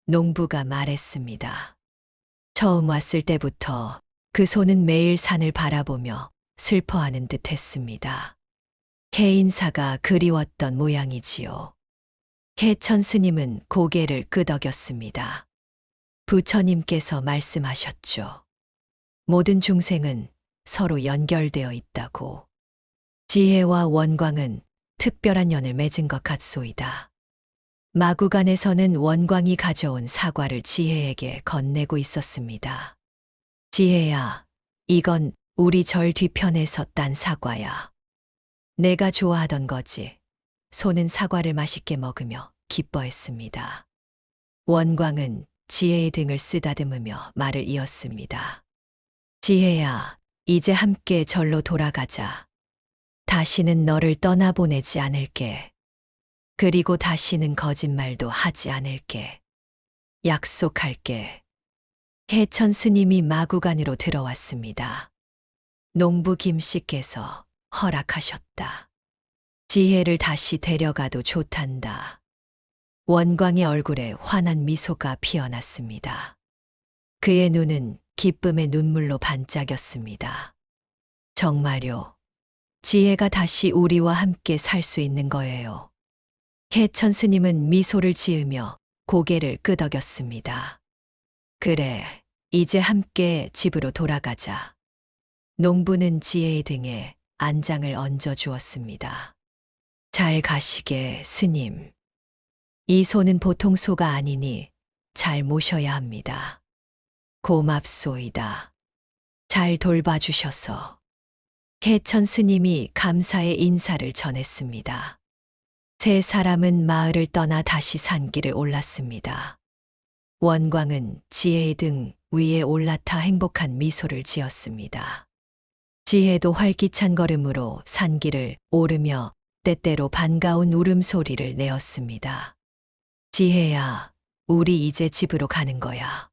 농부가 말했습니다. 처음 왔을 때부터 그 소는 매일 산을 바라보며 슬퍼하는 듯 했습니다. 해인사가 그리웠던 모양이지요. 해천 스님은 고개를 끄덕였습니다. 부처님께서 말씀하셨죠. 모든 중생은 서로 연결되어 있다고. 지혜와 원광은 특별한 연을 맺은 것 같소이다. 마구간에서는 원광이 가져온 사과를 지혜에게 건네고 있었습니다. 지혜야, 이건 우리 절 뒤편에서 딴 사과야. 내가 좋아하던 거지. 소는 사과를 맛있게 먹으며 기뻐했습니다. 원광은 지혜의 등을 쓰다듬으며 말을 이었습니다. 지혜야, 이제 함께 절로 돌아가자. 다시는 너를 떠나보내지 않을게. 그리고 다시는 거짓말도 하지 않을게. 약속할게. 해천 스님이 마구간으로 들어왔습니다. 농부 김씨께서 허락하셨다. 지혜를 다시 데려가도 좋단다. 원광의 얼굴에 환한 미소가 피어났습니다. 그의 눈은 기쁨의 눈물로 반짝였습니다. 정말요. 지혜가 다시 우리와 함께 살 수 있는 거예요. 해천 스님은 미소를 지으며 고개를 끄덕였습니다. 그래, 이제 함께 집으로 돌아가자. 농부는 지혜의 등에 안장을 얹어 주었습니다. 잘 가시게, 스님. 이 소는 보통 소가 아니니 잘 모셔야 합니다. 고맙소이다. 잘 돌봐주셔서. 해천 스님이 감사의 인사를 전했습니다. 세 사람은 마을을 떠나 다시 산길을 올랐습니다. 원광은 지혜의 등 위에 올라타 행복한 미소를 지었습니다. 지혜도 활기찬 걸음으로 산길을 오르며 때때로 반가운 울음소리를 내었습니다. 지혜야, 우리 이제 집으로 가는 거야.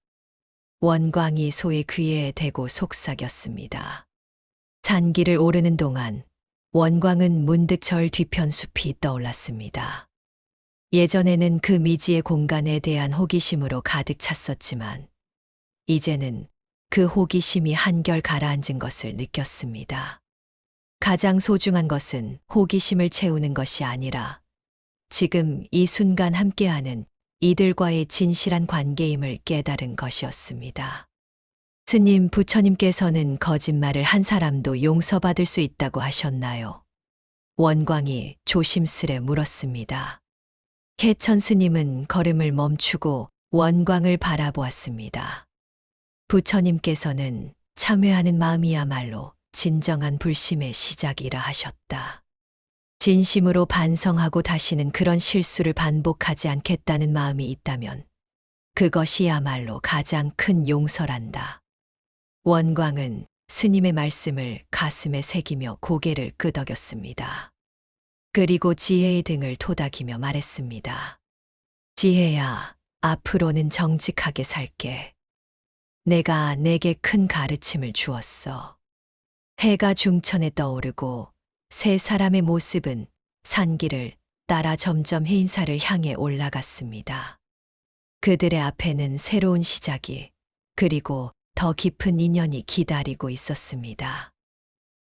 원광이 소의 귀에 대고 속삭였습니다. 산길을 오르는 동안 원광은 문득 절 뒤편 숲이 떠올랐습니다. 예전에는 그 미지의 공간에 대한 호기심으로 가득 찼었지만 이제는 그 호기심이 한결 가라앉은 것을 느꼈습니다. 가장 소중한 것은 호기심을 채우는 것이 아니라 지금 이 순간 함께하는 이들과의 진실한 관계임을 깨달은 것이었습니다. 스님, 부처님께서는 거짓말을 한 사람도 용서받을 수 있다고 하셨나요? 원광이 조심스레 물었습니다. 개천 스님은 걸음을 멈추고 원광을 바라보았습니다. 부처님께서는 참회하는 마음이야말로 진정한 불심의 시작이라 하셨다. 진심으로 반성하고 다시는 그런 실수를 반복하지 않겠다는 마음이 있다면 그것이야말로 가장 큰 용서란다. 원광은 스님의 말씀을 가슴에 새기며 고개를 끄덕였습니다. 그리고 지혜의 등을 토닥이며 말했습니다. 지혜야, 앞으로는 정직하게 살게. 내가 내게 큰 가르침을 주었어. 해가 중천에 떠오르고 세 사람의 모습은 산길을 따라 점점 해인사를 향해 올라갔습니다. 그들의 앞에는 새로운 시작이, 그리고 더 깊은 인연이 기다리고 있었습니다.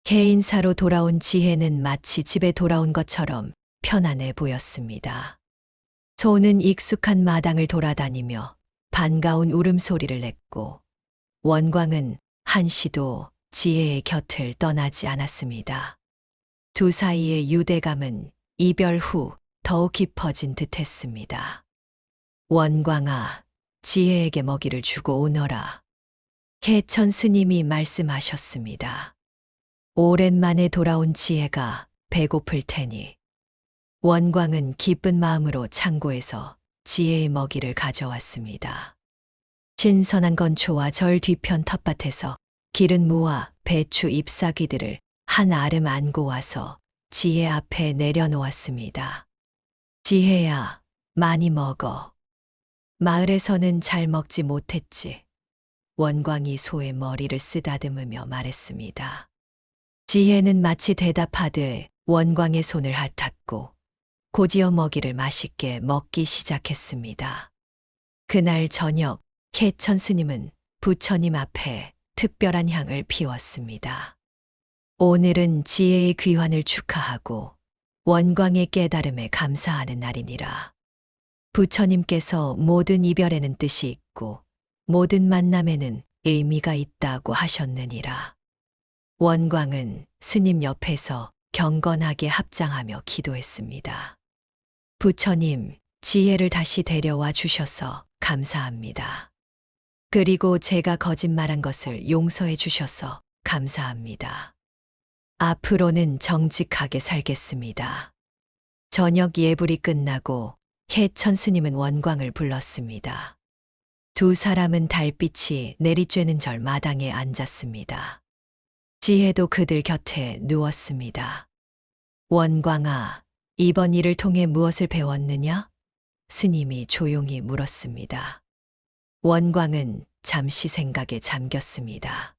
해인사로 돌아온 지혜는 마치 집에 돌아온 것처럼 편안해 보였습니다. 소는 익숙한 마당을 돌아다니며 반가운 울음소리를 냈고, 원광은 한시도 지혜의 곁을 떠나지 않았습니다. 두 사이의 유대감은 이별 후 더욱 깊어진 듯했습니다. 원광아, 지혜에게 먹이를 주고 오너라. 개천 스님이 말씀하셨습니다. 오랜만에 돌아온 지혜가 배고플 테니. 원광은 기쁜 마음으로 창고에서 지혜의 먹이를 가져왔습니다. 신선한 건초와 절 뒤편 텃밭에서 기른 무와 배추 잎사귀들을 한 아름 안고 와서 지혜 앞에 내려놓았습니다. 지혜야, 많이 먹어. 마을에서는 잘 먹지 못했지. 원광이 소의 머리를 쓰다듬으며 말했습니다. 지혜는 마치 대답하듯 원광의 손을 핥았고 고지어 먹이를 맛있게 먹기 시작했습니다. 그날 저녁, 개천 스님은 부처님 앞에 특별한 향을 피웠습니다. 오늘은 지혜의 귀환을 축하하고 원광의 깨달음에 감사하는 날이니라. 부처님께서 모든 이별에는 뜻이 있고 모든 만남에는 의미가 있다고 하셨느니라. 원광은 스님 옆에서 경건하게 합장하며 기도했습니다. 부처님, 지혜를 다시 데려와 주셔서 감사합니다. 그리고 제가 거짓말한 것을 용서해 주셔서 감사합니다. 앞으로는 정직하게 살겠습니다. 저녁 예불이 끝나고 해천 스님은 원광을 불렀습니다. 두 사람은 달빛이 내리쬐는 절 마당에 앉았습니다. 지혜도 그들 곁에 누웠습니다. 원광아, 이번 일을 통해 무엇을 배웠느냐? 스님이 조용히 물었습니다. 원광은 잠시 생각에 잠겼습니다.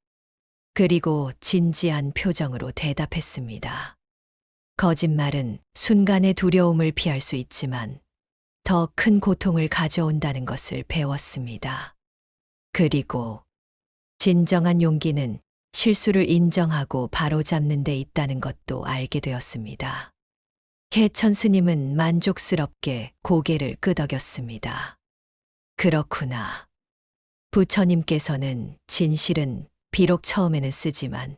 그리고 진지한 표정으로 대답했습니다. 거짓말은 순간의 두려움을 피할 수 있지만 더 큰 고통을 가져온다는 것을 배웠습니다. 그리고 진정한 용기는 실수를 인정하고 바로잡는 데 있다는 것도 알게 되었습니다. 개천 스님은 만족스럽게 고개를 끄덕였습니다. 그렇구나. 부처님께서는 진실은 비록 처음에는 쓰지만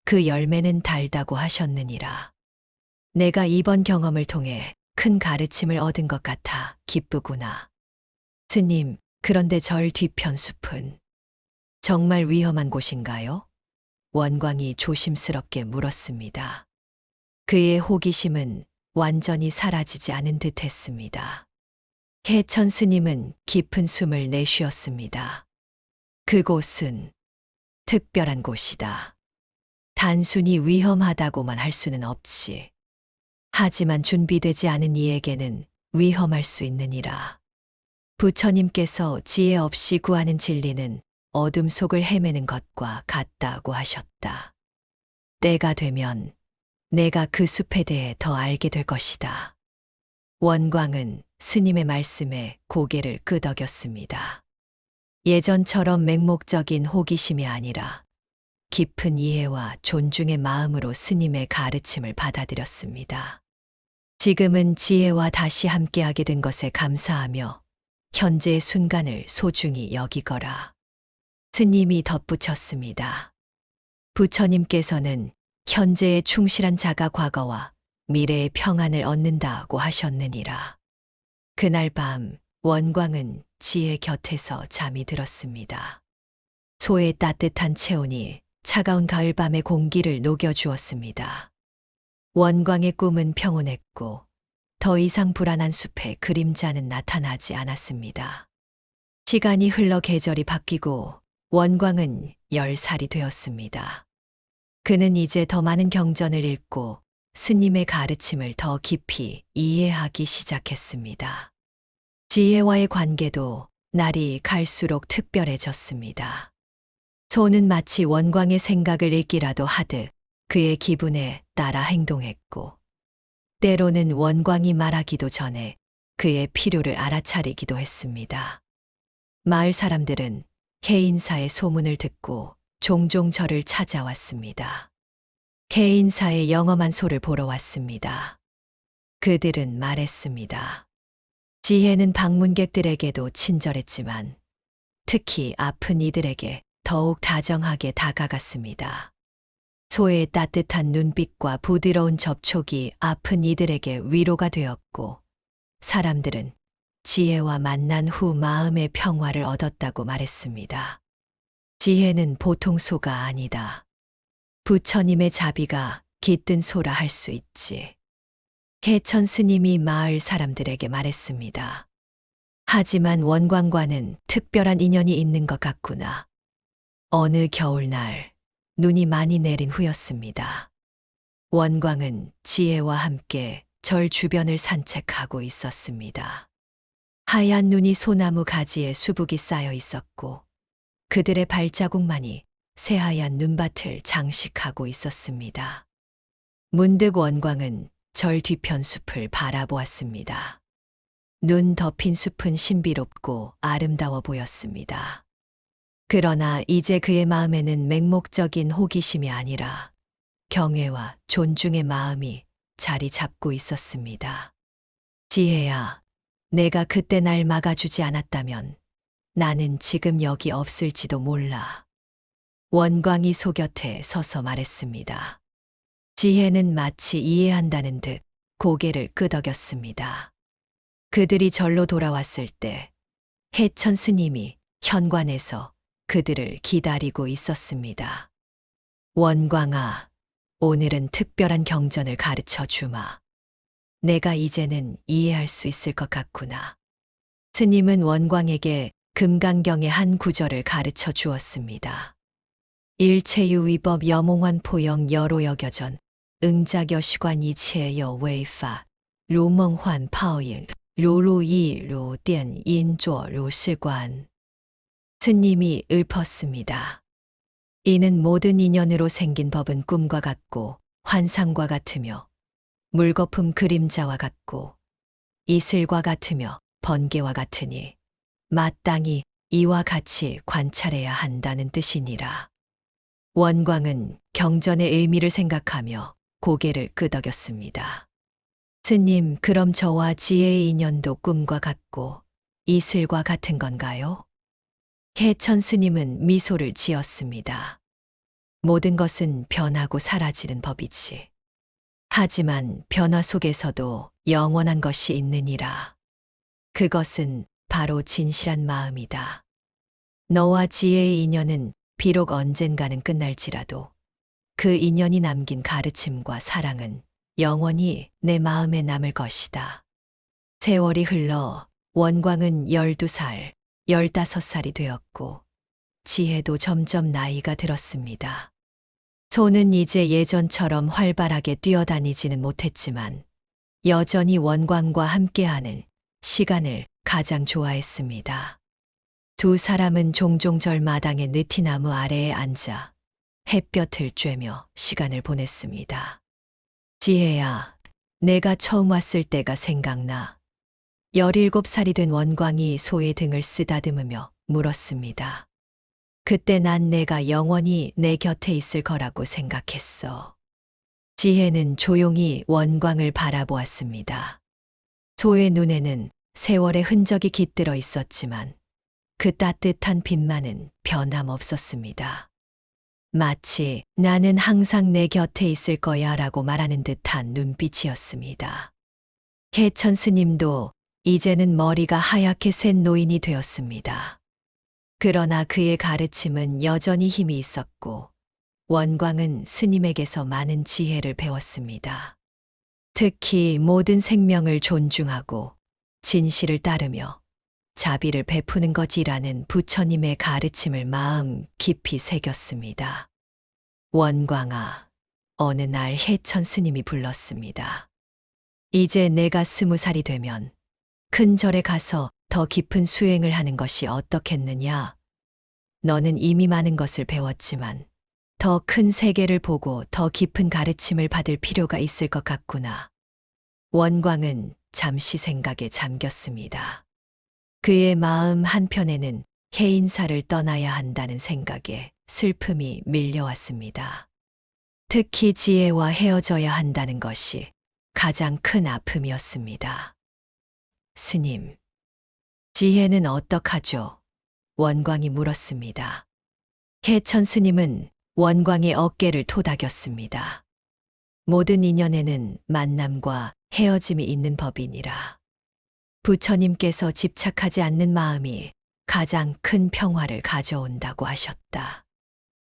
그 열매는 달다고 하셨느니라. 내가 이번 경험을 통해 큰 가르침을 얻은 것 같아 기쁘구나. 스님, 그런데 절 뒤편 숲은 정말 위험한 곳인가요? 원광이 조심스럽게 물었습니다. 그의 호기심은 완전히 사라지지 않은 듯 했습니다. 개천 스님은 깊은 숨을 내쉬었습니다. 그곳은 특별한 곳이다. 단순히 위험하다고만 할 수는 없지. 하지만 준비되지 않은 이에게는 위험할 수 있느니라. 부처님께서 지혜 없이 구하는 진리는 어둠 속을 헤매는 것과 같다고 하셨다. 때가 되면 내가 그 숲에 대해 더 알게 될 것이다. 원광은 스님의 말씀에 고개를 끄덕였습니다. 예전처럼 맹목적인 호기심이 아니라 깊은 이해와 존중의 마음으로 스님의 가르침을 받아들였습니다. 지금은 지혜와 다시 함께하게 된 것에 감사하며 현재의 순간을 소중히 여기거라. 스님이 덧붙였습니다. 부처님께서는 현재에 충실한 자가 과거와 미래의 평안을 얻는다고 하셨느니라. 그날 밤 원광은 지혜 곁에서 잠이 들었습니다. 소의 따뜻한 체온이 차가운 가을밤의 공기를 녹여주었습니다. 원광의 꿈은 평온했고 더 이상 불안한 숲에 그림자는 나타나지 않았습니다. 시간이 흘러 계절이 바뀌고 원광은 10살이 되었습니다. 그는 이제 더 많은 경전을 읽고 스님의 가르침을 더 깊이 이해하기 시작했습니다. 지혜와의 관계도 날이 갈수록 특별해졌습니다. 소는 마치 원광의 생각을 읽기라도 하듯 그의 기분에 따라 행동했고, 때로는 원광이 말하기도 전에 그의 필요를 알아차리기도 했습니다. 마을 사람들은 해인사의 소문을 듣고 종종 저를 찾아왔습니다. 해인사의 영험한 소를 보러 왔습니다. 그들은 말했습니다. 지혜는 방문객들에게도 친절했지만 특히 아픈 이들에게 더욱 다정하게 다가갔습니다. 소의 따뜻한 눈빛과 부드러운 접촉이 아픈 이들에게 위로가 되었고, 사람들은 지혜와 만난 후 마음의 평화를 얻었다고 말했습니다. 지혜는 보통 소가 아니다. 부처님의 자비가 깃든 소라 할 수 있지. 해천 스님이 마을 사람들에게 말했습니다. 하지만 원광과는 특별한 인연이 있는 것 같구나. 어느 겨울날 눈이 많이 내린 후였습니다. 원광은 지혜와 함께 절 주변을 산책하고 있었습니다. 하얀 눈이 소나무 가지에 수북이 쌓여 있었고 그들의 발자국만이 새하얀 눈밭을 장식하고 있었습니다. 문득 원광은 절 뒤편 숲을 바라보았습니다. 눈 덮인 숲은 신비롭고 아름다워 보였습니다. 그러나 이제 그의 마음에는 맹목적인 호기심이 아니라 경외와 존중의 마음이 자리 잡고 있었습니다. 지혜야, 내가 그때 날 막아주지 않았다면 나는 지금 여기 없을지도 몰라. 원광이 소 곁에 서서 말했습니다. 지혜는 마치 이해한다는 듯 고개를 끄덕였습니다. 그들이 절로 돌아왔을 때 해천 스님이 현관에서 그들을 기다리고 있었습니다. 원광아, 오늘은 특별한 경전을 가르쳐 주마. 내가 이제는 이해할 수 있을 것 같구나. 스님은 원광에게 금강경의 한 구절을 가르쳐 주었습니다. 일체유위법 여몽환 포영 여로여겨전 응자겨 시관 이체여 웨이파 로멍환 파오잉 로루이 로댄 인조 로시관. 스님이 읊었습니다. 이는 모든 인연으로 생긴 법은 꿈과 같고 환상과 같으며 물거품 그림자와 같고 이슬과 같으며 번개와 같으니 마땅히 이와 같이 관찰해야 한다는 뜻이니라. 원광은 경전의 의미를 생각하며 고개를 끄덕였습니다. 스님, 그럼 저와 지혜의 인연도 꿈과 같고 이슬과 같은 건가요? 해천 스님은 미소를 지었습니다. 모든 것은 변하고 사라지는 법이지. 하지만 변화 속에서도 영원한 것이 있느니라. 그것은 바로 진실한 마음이다. 너와 지혜의 인연은 비록 언젠가는 끝날지라도 그 인연이 남긴 가르침과 사랑은 영원히 내 마음에 남을 것이다. 세월이 흘러 원광은 12살, 15살이 되었고 지혜도 점점 나이가 들었습니다. 소는 이제 예전처럼 활발하게 뛰어다니지는 못했지만 여전히 원광과 함께하는 시간을 가장 좋아했습니다. 두 사람은 종종 절마당의 느티나무 아래에 앉아 햇볕을 쬐며 시간을 보냈습니다. 지혜야, 내가 처음 왔을 때가 생각나. 17살이 된 원광이 소의 등을 쓰다듬으며 물었습니다. 그때 난 내가 영원히 내 곁에 있을 거라고 생각했어. 지혜는 조용히 원광을 바라보았습니다. 소의 눈에는 세월의 흔적이 깃들어 있었지만 그 따뜻한 빛만은 변함없었습니다. 마치 나는 항상 내 곁에 있을 거야 라고 말하는 듯한 눈빛이었습니다. 해천 스님도 이제는 머리가 하얗게 센 노인이 되었습니다. 그러나 그의 가르침은 여전히 힘이 있었고 원광은 스님에게서 많은 지혜를 배웠습니다. 특히 모든 생명을 존중하고 진실을 따르며 자비를 베푸는 것이라는 부처님의 가르침을 마음 깊이 새겼습니다. 원광아, 어느 날 해천 스님이 불렀습니다. 이제 내가 20살이 되면 큰 절에 가서 더 깊은 수행을 하는 것이 어떻겠느냐? 너는 이미 많은 것을 배웠지만 더 큰 세계를 보고 더 깊은 가르침을 받을 필요가 있을 것 같구나. 원광은 잠시 생각에 잠겼습니다. 그의 마음 한편에는 해인사를 떠나야 한다는 생각에 슬픔이 밀려왔습니다. 특히 지혜와 헤어져야 한다는 것이 가장 큰 아픔이었습니다. 스님, 지혜는 어떡하죠? 원광이 물었습니다. 해천 스님은 원광의 어깨를 토닥였습니다. 모든 인연에는 만남과 헤어짐이 있는 법이니라. 부처님께서 집착하지 않는 마음이 가장 큰 평화를 가져온다고 하셨다.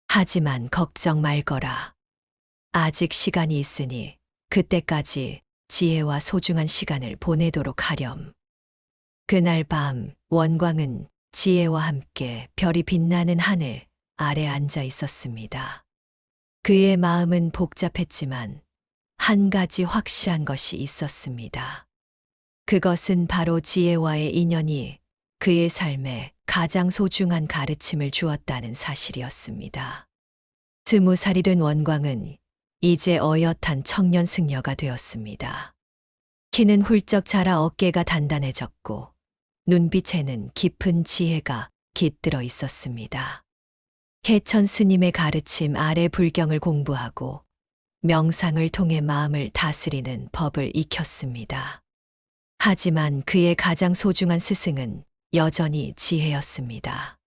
하지만 걱정 말거라. 아직 시간이 있으니 그때까지 지혜와 소중한 시간을 보내도록 하렴. 그날 밤 원광은 지혜와 함께 별이 빛나는 하늘 아래 앉아 있었습니다. 그의 마음은 복잡했지만 한 가지 확실한 것이 있었습니다. 그것은 바로 지혜와의 인연이 그의 삶에 가장 소중한 가르침을 주었다는 사실이었습니다. 20살이 된 원광은 이제 어엿한 청년 승려가 되었습니다. 키는 훌쩍 자라 어깨가 단단해졌고 눈빛에는 깊은 지혜가 깃들어 있었습니다. 해천 스님의 가르침 아래 불경을 공부하고 명상을 통해 마음을 다스리는 법을 익혔습니다. 하지만 그의 가장 소중한 스승은 여전히 지혜였습니다.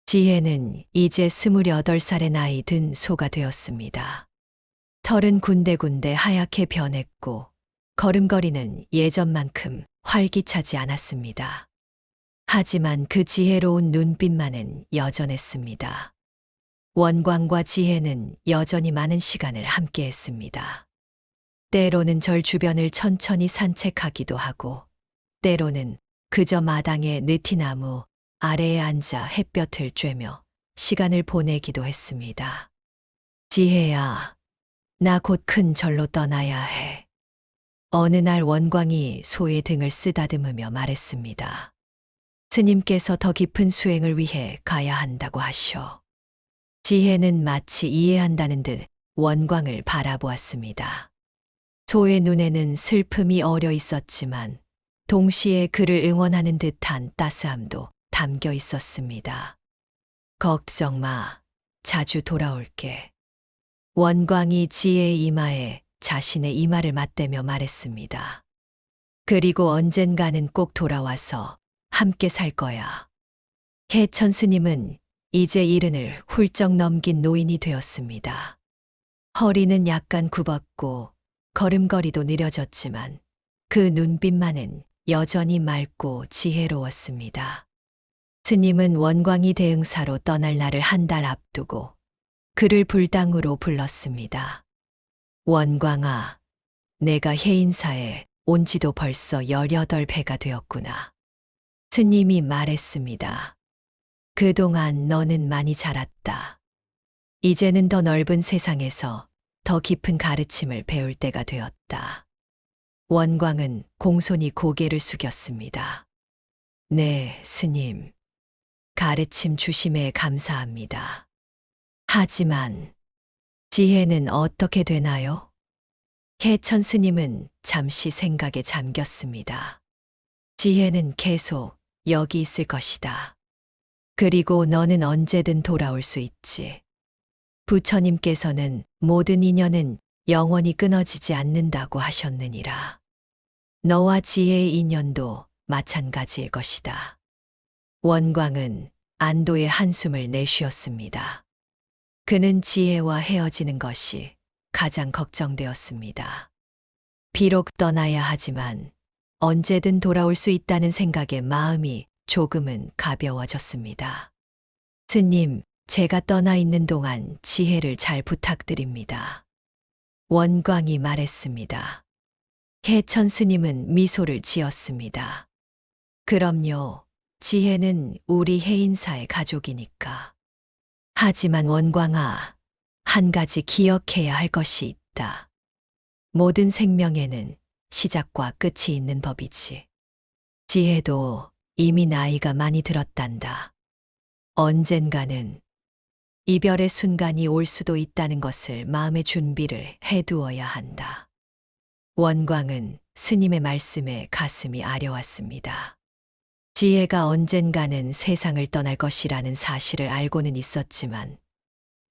지혜는 이제 28살의 나이 든 소가 되었습니다. 털은 군데군데 하얗게 변했고 걸음걸이는 예전만큼 활기차지 않았습니다. 하지만 그 지혜로운 눈빛만은 여전했습니다. 원광과 지혜는 여전히 많은 시간을 함께했습니다. 때로는 절 주변을 천천히 산책하기도 하고, 때로는 그저 마당의 느티나무 아래에 앉아 햇볕을 쬐며 시간을 보내기도 했습니다. 지혜야, 나 곧 큰 절로 떠나야 해. 어느 날 원광이 소의 등을 쓰다듬으며 말했습니다. 스님께서 더 깊은 수행을 위해 가야 한다고 하시오. 지혜는 마치 이해한다는 듯 원광을 바라보았습니다. 소의 눈에는 슬픔이 어려 있었지만 동시에 그를 응원하는 듯한 따스함도 담겨 있었습니다. 걱정 마, 자주 돌아올게. 원광이 지혜의 이마에 자신의 이마를 맞대며 말했습니다. 그리고 언젠가는 꼭 돌아와서 함께 살 거야. 해천 스님은 이제 70을 훌쩍 넘긴 노인이 되었습니다. 허리는 약간 굽었고 걸음걸이도 느려졌지만 그 눈빛만은 여전히 맑고 지혜로웠습니다. 스님은 원광이 대흥사로 떠날 날을 한 달 앞두고 그를 불당으로 불렀습니다. 원광아, 내가 해인사에 온 지도 벌써 18배가 되었구나. 스님이 말했습니다. 그동안 너는 많이 자랐다. 이제는 더 넓은 세상에서 더 깊은 가르침을 배울 때가 되었다. 원광은 공손히 고개를 숙였습니다. 네, 스님. 가르침 주심에 감사합니다. 하지만 지혜는 어떻게 되나요? 해천 스님은 잠시 생각에 잠겼습니다. 지혜는 계속 여기 있을 것이다. 그리고 너는 언제든 돌아올 수 있지. 부처님께서는 모든 인연은 영원히 끊어지지 않는다고 하셨느니라. 너와 지혜의 인연도 마찬가지일 것이다. 원광은 안도의 한숨을 내쉬었습니다. 그는 지혜와 헤어지는 것이 가장 걱정되었습니다. 비록 떠나야 하지만 언제든 돌아올 수 있다는 생각에 마음이 조금은 가벼워졌습니다. 스님, 제가 떠나 있는 동안 지혜를 잘 부탁드립니다. 원광이 말했습니다. 해천 스님은 미소를 지었습니다. 그럼요. 지혜는 우리 해인사의 가족이니까. 하지만 원광아, 한 가지 기억해야 할 것이 있다. 모든 생명에는 시작과 끝이 있는 법이지. 지혜도 이미 나이가 많이 들었단다. 언젠가는 이별의 순간이 올 수도 있다는 것을 마음의 준비를 해두어야 한다. 원광은 스님의 말씀에 가슴이 아려왔습니다. 지혜가 언젠가는 세상을 떠날 것이라는 사실을 알고는 있었지만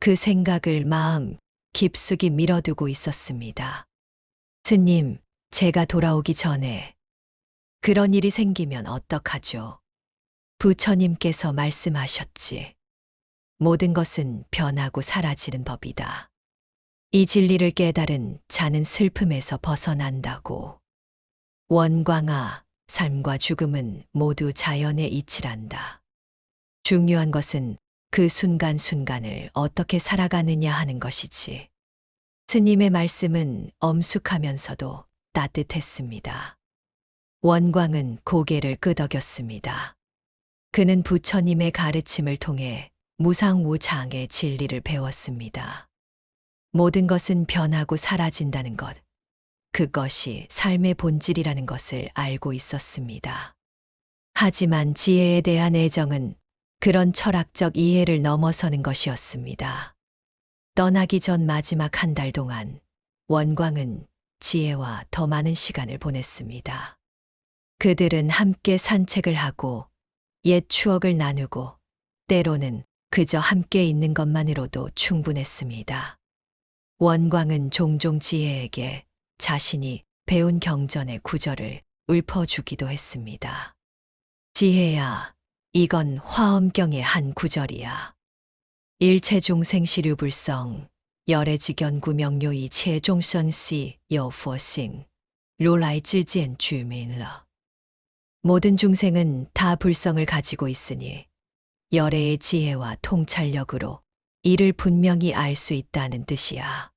그 생각을 마음 깊숙이 밀어두고 있었습니다. 스님, 제가 돌아오기 전에 그런 일이 생기면 어떡하죠? 부처님께서 말씀하셨지. 모든 것은 변하고 사라지는 법이다. 이 진리를 깨달은 자는 슬픔에서 벗어난다고. 원광아, 삶과 죽음은 모두 자연의 이치란다. 중요한 것은 그 순간순간을 어떻게 살아가느냐 하는 것이지. 스님의 말씀은 엄숙하면서도 따뜻했습니다. 원광은 고개를 끄덕였습니다. 그는 부처님의 가르침을 통해 무상무장의 진리를 배웠습니다. 모든 것은 변하고 사라진다는 것, 그것이 삶의 본질이라는 것을 알고 있었습니다. 하지만 지혜에 대한 애정은 그런 철학적 이해를 넘어서는 것이었습니다. 떠나기 전 마지막 한 달 동안 원광은 지혜와 더 많은 시간을 보냈습니다. 그들은 함께 산책을 하고 옛 추억을 나누고 때로는 그저 함께 있는 것만으로도 충분했습니다. 원광은 종종 지혜에게 자신이 배운 경전의 구절을 읊어주기도 했습니다. 지혜야, 이건 화엄경의 한 구절이야. 일체중생시류불성, 열애지견구 명료이 체종선시 여포싱, 롤라이즈젠 주민러. 모든 중생은 다 불성을 가지고 있으니 열애의 지혜와 통찰력으로 이를 분명히 알 수 있다는 뜻이야.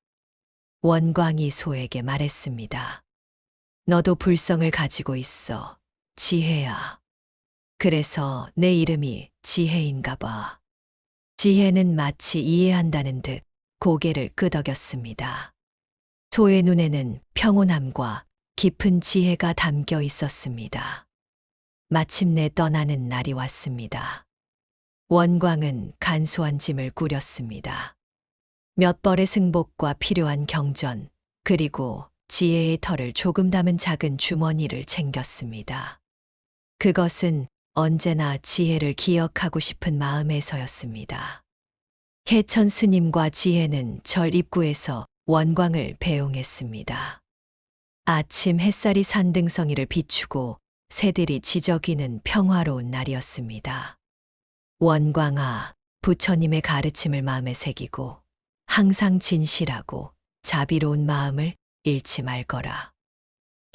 원광이 소에게 말했습니다. 너도 불성을 가지고 있어, 지혜야. 그래서 내 이름이 지혜인가 봐. 지혜는 마치 이해한다는 듯 고개를 끄덕였습니다. 소의 눈에는 평온함과 깊은 지혜가 담겨 있었습니다. 마침내 떠나는 날이 왔습니다. 원광은 간소한 짐을 꾸렸습니다. 몇 벌의 승복과 필요한 경전, 그리고 지혜의 털을 조금 담은 작은 주머니를 챙겼습니다. 그것은 언제나 지혜를 기억하고 싶은 마음에서였습니다. 해천 스님과 지혜는 절 입구에서 원광을 배웅했습니다. 아침 햇살이 산등성이를 비추고 새들이 지저귀는 평화로운 날이었습니다. 원광아, 부처님의 가르침을 마음에 새기고 항상 진실하고 자비로운 마음을 잃지 말거라.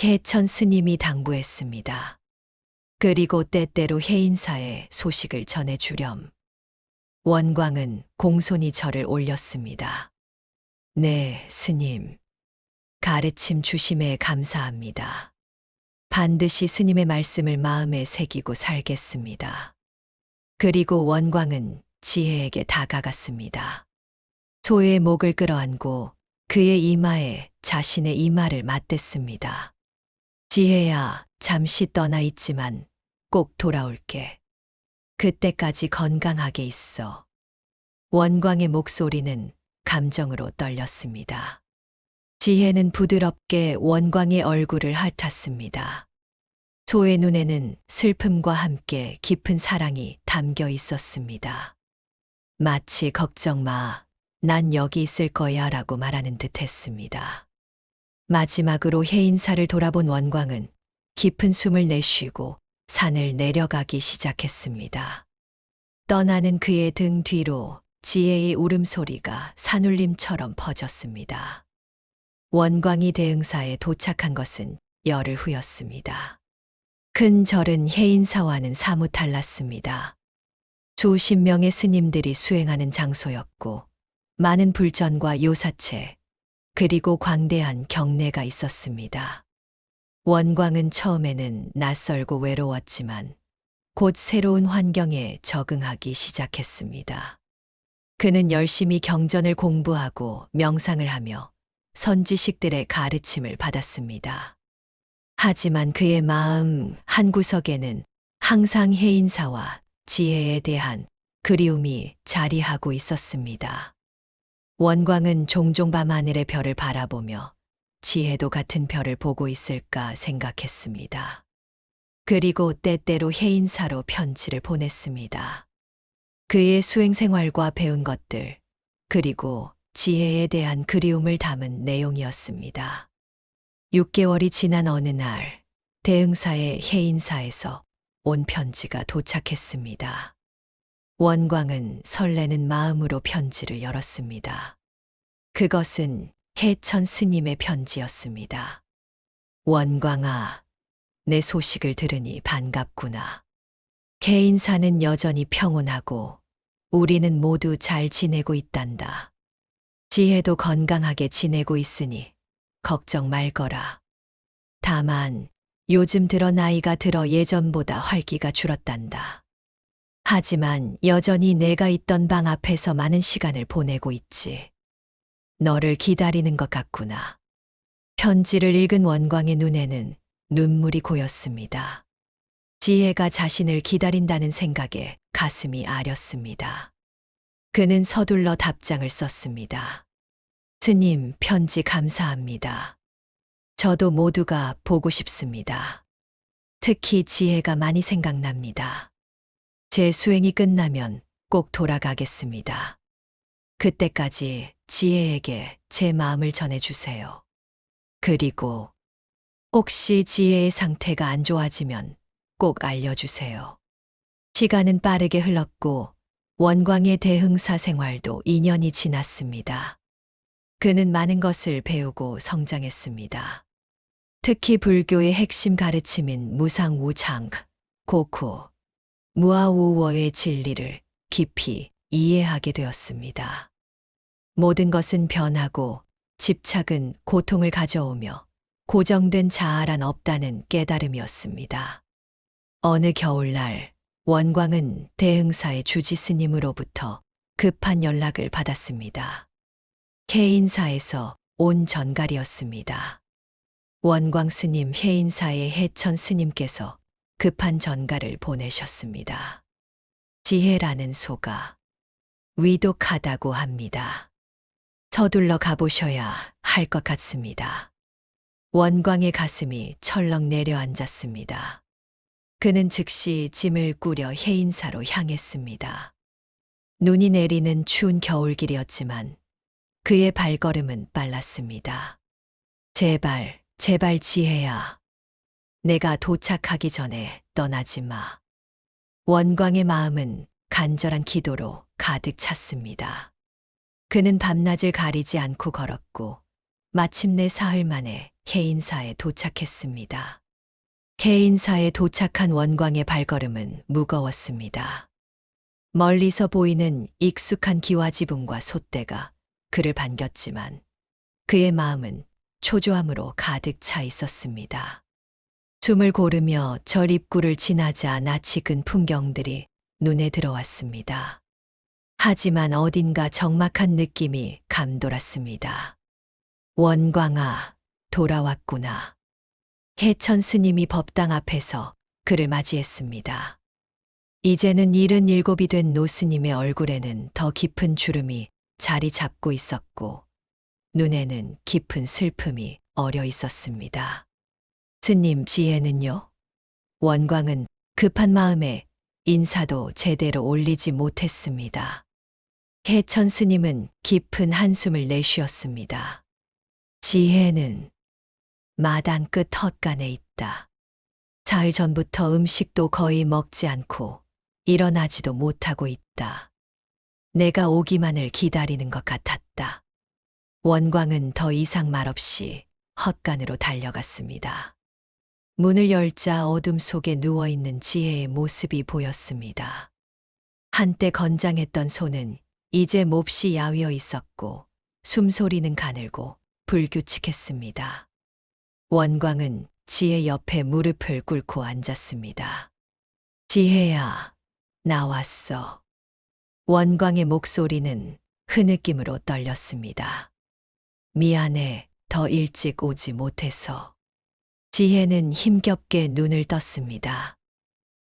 해천 스님이 당부했습니다. 그리고 때때로 해인사에 소식을 전해주렴. 원광은 공손히 절을 올렸습니다. 네, 스님. 가르침 주심에 감사합니다. 반드시 스님의 말씀을 마음에 새기고 살겠습니다. 그리고 원광은 지혜에게 다가갔습니다. 소의 목을 끌어안고 그의 이마에 자신의 이마를 맞댔습니다. 지혜야, 잠시 떠나 있지만 꼭 돌아올게. 그때까지 건강하게 있어. 원광의 목소리는 감정으로 떨렸습니다. 지혜는 부드럽게 원광의 얼굴을 핥았습니다. 소의 눈에는 슬픔과 함께 깊은 사랑이 담겨 있었습니다. 마치 걱정 마, 난 여기 있을 거야 라고 말하는 듯 했습니다. 마지막으로 해인사를 돌아본 원광은 깊은 숨을 내쉬고 산을 내려가기 시작했습니다. 떠나는 그의 등 뒤로 지혜의 울음소리가 산울림처럼 퍼졌습니다. 원광이 대흥사에 도착한 것은 열흘 후였습니다. 큰 절은 해인사와는 사뭇 달랐습니다. 수십 명의 스님들이 수행하는 장소였고 많은 불전과 요사체 그리고 광대한 경내가 있었습니다. 원광은 처음에는 낯설고 외로웠지만 곧 새로운 환경에 적응하기 시작했습니다. 그는 열심히 경전을 공부하고 명상을 하며 선지식들의 가르침을 받았습니다. 하지만 그의 마음 한구석에는 항상 해인사와 지혜에 대한 그리움이 자리하고 있었습니다. 원광은 종종 밤하늘의 별을 바라보며 지혜도 같은 별을 보고 있을까 생각했습니다. 그리고 때때로 해인사로 편지를 보냈습니다. 그의 수행 생활과 배운 것들, 그리고 지혜에 대한 그리움을 담은 내용이었습니다. 6개월이 지난 어느 날, 대흥사의 해인사에서 온 편지가 도착했습니다. 원광은 설레는 마음으로 편지를 열었습니다. 그것은 해천 스님의 편지였습니다. 원광아, 내 소식을 들으니 반갑구나. 해인사는 여전히 평온하고 우리는 모두 잘 지내고 있단다. 지혜도 건강하게 지내고 있으니 걱정 말거라. 다만 요즘 들어 나이가 들어 예전보다 활기가 줄었단다. 하지만 여전히 내가 있던 방 앞에서 많은 시간을 보내고 있지. 너를 기다리는 것 같구나. 편지를 읽은 원광의 눈에는 눈물이 고였습니다. 지혜가 자신을 기다린다는 생각에 가슴이 아렸습니다. 그는 서둘러 답장을 썼습니다. 스님, 편지 감사합니다. 저도 모두가 보고 싶습니다. 특히 지혜가 많이 생각납니다. 제 수행이 끝나면 꼭 돌아가겠습니다. 그때까지 지혜에게 제 마음을 전해주세요. 그리고 혹시 지혜의 상태가 안 좋아지면 꼭 알려주세요. 시간은 빠르게 흘렀고 원광의 대흥사 생활도 2년이 지났습니다. 그는 많은 것을 배우고 성장했습니다. 특히 불교의 핵심 가르침인 무상우장, 고쿠, 무아우워의 진리를 깊이 이해하게 되었습니다. 모든 것은 변하고 집착은 고통을 가져오며 고정된 자아란 없다는 깨달음이었습니다. 어느 겨울날 원광은 대흥사의 주지스님으로부터 급한 연락을 받았습니다. 해인사에서 온 전갈이었습니다. 원광 스님 해인사의 해천 스님께서 급한 전갈을 보내셨습니다. 지혜라는 소가 위독하다고 합니다. 서둘러 가보셔야 할 것 같습니다. 원광의 가슴이 철렁 내려앉았습니다. 그는 즉시 짐을 꾸려 해인사로 향했습니다. 눈이 내리는 추운 겨울길이었지만 그의 발걸음은 빨랐습니다. 제발, 제발 지혜야. 내가 도착하기 전에 떠나지 마. 원광의 마음은 간절한 기도로 가득 찼습니다. 그는 밤낮을 가리지 않고 걸었고 마침내 사흘 만에 해인사에 도착했습니다. 해인사에 도착한 원광의 발걸음은 무거웠습니다. 멀리서 보이는 익숙한 기와지붕과 솥대가 그를 반겼지만 그의 마음은 초조함으로 가득 차 있었습니다. 숨을 고르며 절 입구를 지나자 낯이 근 풍경들이 눈에 들어왔습니다. 하지만 어딘가 적막한 느낌이 감돌았습니다. 원광아, 돌아왔구나. 해천 스님이 법당 앞에서 그를 맞이했습니다. 이제는 77이 된 노스님의 얼굴에는 더 깊은 주름이 자리 잡고 있었고 눈에는 깊은 슬픔이 어려 있었습니다. 스님, 지혜는요? 원광은 급한 마음에 인사도 제대로 올리지 못했습니다. 해천 스님은 깊은 한숨을 내쉬었습니다. 지혜는 마당 끝 헛간에 있다. 4일 전부터 음식도 거의 먹지 않고 일어나지도 못하고 있다. 내가 오기만을 기다리는 것 같았다. 원광은 더 이상 말없이 헛간으로 달려갔습니다. 문을 열자 어둠 속에 누워있는 지혜의 모습이 보였습니다. 한때 건장했던 손은 이제 몹시 야위어 있었고 숨소리는 가늘고 불규칙했습니다. 원광은 지혜 옆에 무릎을 꿇고 앉았습니다. 지혜야, 나왔어. 원광의 목소리는 흐느낌으로 떨렸습니다. 미안해, 더 일찍 오지 못해서. 지혜는 힘겹게 눈을 떴습니다.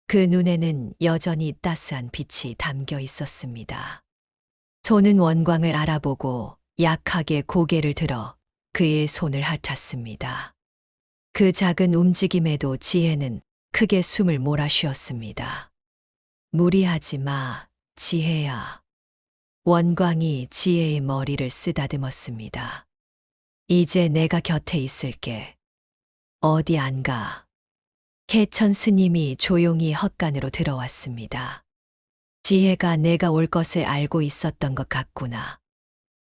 그 눈에는 여전히 따스한 빛이 담겨 있었습니다. 손은 원광을 알아보고 약하게 고개를 들어 그의 손을 핥았습니다. 그 작은 움직임에도 지혜는 크게 숨을 몰아쉬었습니다. 무리하지 마, 지혜야. 원광이 지혜의 머리를 쓰다듬었습니다. 이제 내가 곁에 있을게. 어디 안 가. 해천 스님이 조용히 헛간으로 들어왔습니다. 지혜가 내가 올 것을 알고 있었던 것 같구나.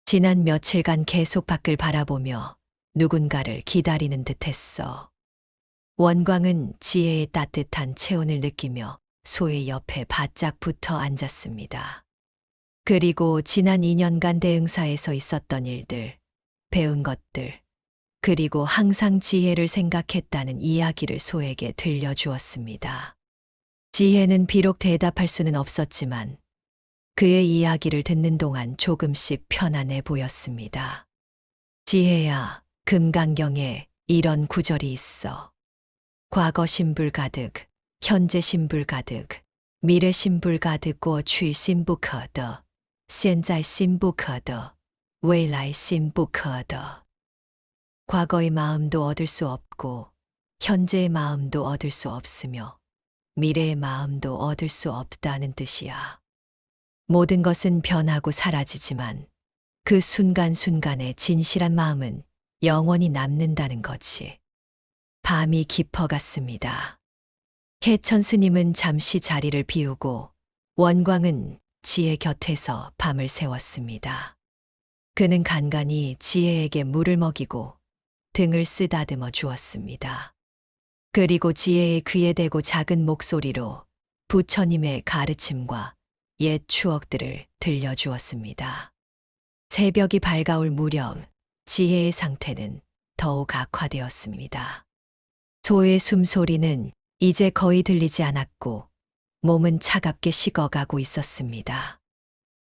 지난 며칠간 계속 밖을 바라보며 누군가를 기다리는 듯 했어. 원광은 지혜의 따뜻한 체온을 느끼며 소의 옆에 바짝 붙어 앉았습니다. 그리고 지난 2년간 대응사에서 있었던 일들, 배운 것들, 그리고 항상 지혜를 생각했다는 이야기를 소에게 들려주었습니다. 지혜는 비록 대답할 수는 없었지만 그의 이야기를 듣는 동안 조금씩 편안해 보였습니다. 지혜야, 금강경에 이런 구절이 있어. 과거 신불 가득, 현재 신불 가득, 미래 신불 가득, 过去心不可得，现在心不可得，未来心不可得。 과거의 마음도 얻을 수 없고, 현재의 마음도 얻을 수 없으며, 미래의 마음도 얻을 수 없다는 뜻이야. 모든 것은 변하고 사라지지만 그 순간순간의 진실한 마음은 영원히 남는다는 거지. 밤이 깊어갔습니다. 해천 스님은 잠시 자리를 비우고 원광은 지혜 곁에서 밤을 새웠습니다. 그는 간간히 지혜에게 물을 먹이고 등을 쓰다듬어 주었습니다. 그리고 지혜의 귀에 대고 작은 목소리로 부처님의 가르침과 옛 추억들을 들려주었습니다. 새벽이 밝아올 무렵 지혜의 상태는 더욱 악화되었습니다. 소의 숨소리는 이제 거의 들리지 않았고 몸은 차갑게 식어가고 있었습니다.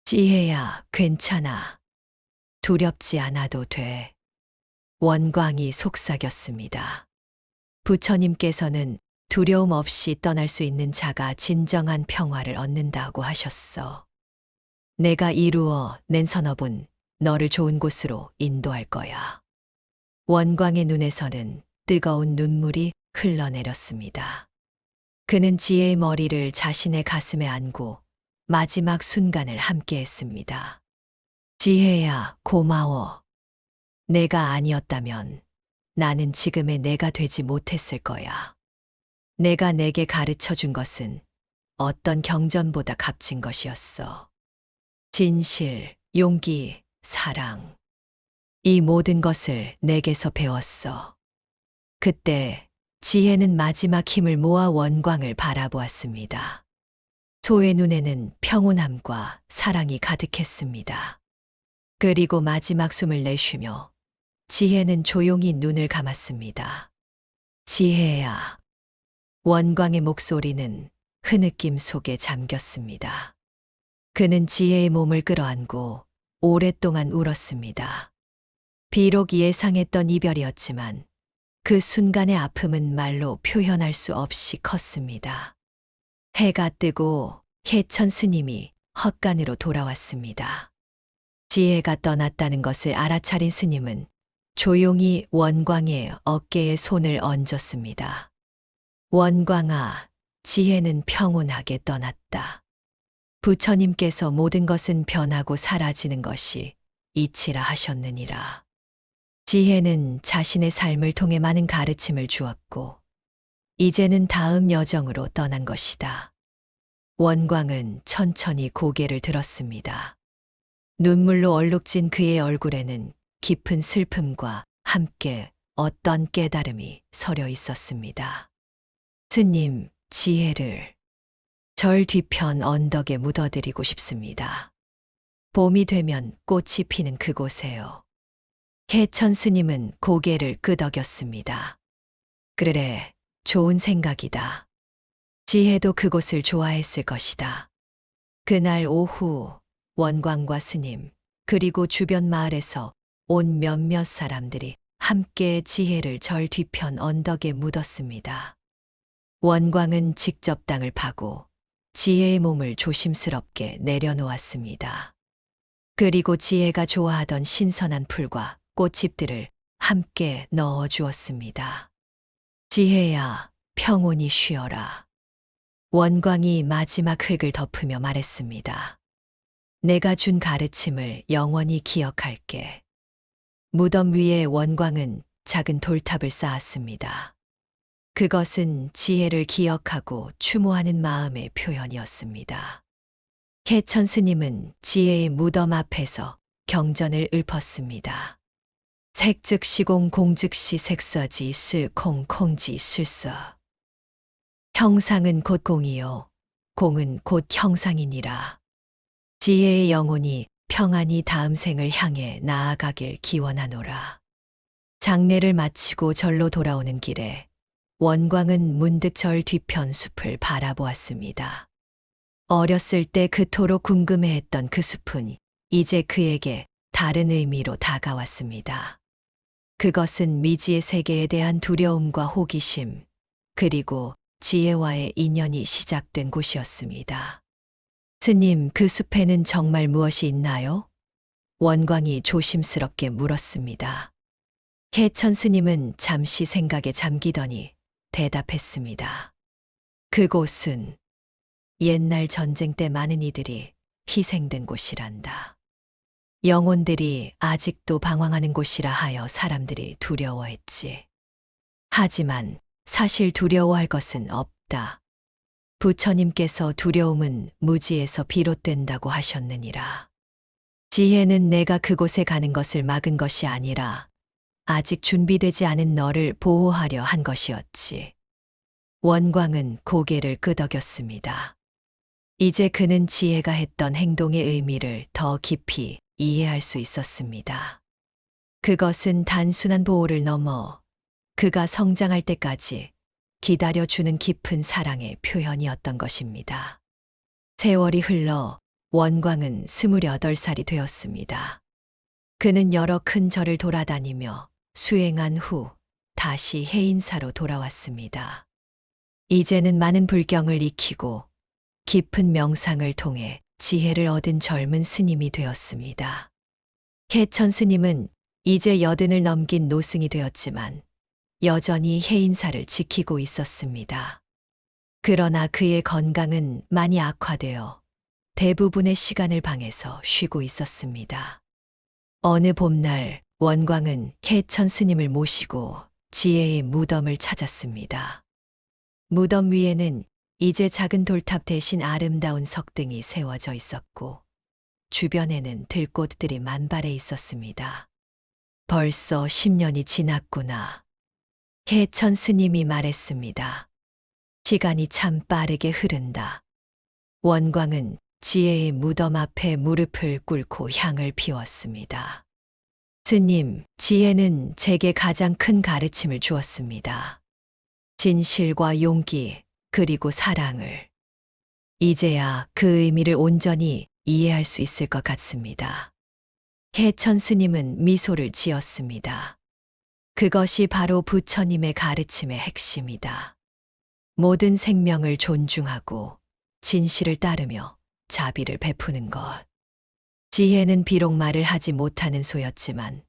지혜야, 괜찮아. 두렵지 않아도 돼. 원광이 속삭였습니다. 부처님께서는 두려움 없이 떠날 수 있는 자가 진정한 평화를 얻는다고 하셨어. 내가 이루어 낸 선업은 너를 좋은 곳으로 인도할 거야. 원광의 눈에서는 뜨거운 눈물이 흘러내렸습니다. 그는 지혜의 머리를 자신의 가슴에 안고 마지막 순간을 함께했습니다. 지혜야, 고마워. 내가 아니었다면 나는 지금의 내가 되지 못했을 거야. 내가 내게 가르쳐 준 것은 어떤 경전보다 값진 것이었어. 진실, 용기, 사랑. 이 모든 것을 내게서 배웠어. 그때 지혜는 마지막 힘을 모아 원광을 바라보았습니다. 소의 눈에는 평온함과 사랑이 가득했습니다. 그리고 마지막 숨을 내쉬며 지혜는 조용히 눈을 감았습니다. 지혜야. 원광의 목소리는 흐느낌 속에 잠겼습니다. 그는 지혜의 몸을 끌어안고 오랫동안 울었습니다. 비록 예상했던 이별이었지만 그 순간의 아픔은 말로 표현할 수 없이 컸습니다. 해가 뜨고 해천 스님이 헛간으로 돌아왔습니다. 지혜가 떠났다는 것을 알아차린 스님은 조용히 원광의 어깨에 손을 얹었습니다. 원광아, 지혜는 평온하게 떠났다. 부처님께서 모든 것은 변하고 사라지는 것이 이치라 하셨느니라. 지혜는 자신의 삶을 통해 많은 가르침을 주었고 이제는 다음 여정으로 떠난 것이다. 원광은 천천히 고개를 들었습니다. 눈물로 얼룩진 그의 얼굴에는 깊은 슬픔과 함께 어떤 깨달음이 서려 있었습니다. 스님, 지혜를 절 뒤편 언덕에 묻어드리고 싶습니다. 봄이 되면 꽃이 피는 그곳에요. 해천 스님은 고개를 끄덕였습니다. 그래, 좋은 생각이다. 지혜도 그곳을 좋아했을 것이다. 그날 오후 원광과 스님, 그리고 주변 마을에서 온 몇몇 사람들이 함께 지혜를 절 뒤편 언덕에 묻었습니다. 원광은 직접 땅을 파고 지혜의 몸을 조심스럽게 내려놓았습니다. 그리고 지혜가 좋아하던 신선한 풀과 꽃잎들을 함께 넣어 주었습니다. 지혜야, 평온히 쉬어라. 원광이 마지막 흙을 덮으며 말했습니다. 내가 준 가르침을 영원히 기억할게. 무덤 위에 원광은 작은 돌탑을 쌓았습니다. 그것은 지혜를 기억하고 추모하는 마음의 표현이었습니다. 해천 스님은 지혜의 무덤 앞에서 경전을 읊었습니다. 색즉 시공 공즉 시 색서지 스콩 콩지 슬서. 형상은 곧 공이요 공은 곧 형상이니라. 지혜의 영혼이 평안히 다음 생을 향해 나아가길 기원하노라. 장례를 마치고 절로 돌아오는 길에 원광은 문득 절 뒤편 숲을 바라보았습니다. 어렸을 때 그토록 궁금해했던 그 숲은 이제 그에게 다른 의미로 다가왔습니다. 그것은 미지의 세계에 대한 두려움과 호기심, 그리고 지혜와의 인연이 시작된 곳이었습니다. 스님, 그 숲에는 정말 무엇이 있나요? 원광이 조심스럽게 물었습니다. 해천 스님은 잠시 생각에 잠기더니 대답했습니다. 그곳은 옛날 전쟁 때 많은 이들이 희생된 곳이란다. 영혼들이 아직도 방황하는 곳이라 하여 사람들이 두려워했지. 하지만 사실 두려워할 것은 없다. 부처님께서 두려움은 무지에서 비롯된다고 하셨느니라. 지혜는 내가 그곳에 가는 것을 막은 것이 아니라 아직 준비되지 않은 너를 보호하려 한 것이었지. 원광은 고개를 끄덕였습니다. 이제 그는 지혜가 했던 행동의 의미를 더 깊이 이해할 수 있었습니다. 그것은 단순한 보호를 넘어 그가 성장할 때까지 기다려주는 깊은 사랑의 표현이었던 것입니다. 세월이 흘러 원광은 28살이 되었습니다. 그는 여러 큰 절을 돌아다니며 수행한 후 다시 해인사로 돌아왔습니다. 이제는 많은 불경을 익히고 깊은 명상을 통해 지혜를 얻은 젊은 스님이 되었습니다. 해천 스님은 이제 80을 넘긴 노승이 되었지만 여전히 해인사를 지키고 있었습니다. 그러나 그의 건강은 많이 악화되어 대부분의 시간을 방에서 쉬고 있었습니다. 어느 봄날 원광은 해천 스님을 모시고 지혜의 무덤을 찾았습니다. 무덤 위에는 이제 작은 돌탑 대신 아름다운 석등이 세워져 있었고 주변에는 들꽃들이 만발해 있었습니다. 벌써 10년이 지났구나. 해천 스님이 말했습니다. 시간이 참 빠르게 흐른다. 원광은 지혜의 무덤 앞에 무릎을 꿇고 향을 피웠습니다. 스님, 지혜는 제게 가장 큰 가르침을 주었습니다. 진실과 용기, 그리고 사랑을. 이제야 그 의미를 온전히 이해할 수 있을 것 같습니다. 해천 스님은 미소를 지었습니다. 그것이 바로 부처님의 가르침의 핵심이다. 모든 생명을 존중하고 진실을 따르며 자비를 베푸는 것. 지혜는 비록 말을 하지 못하는 소였지만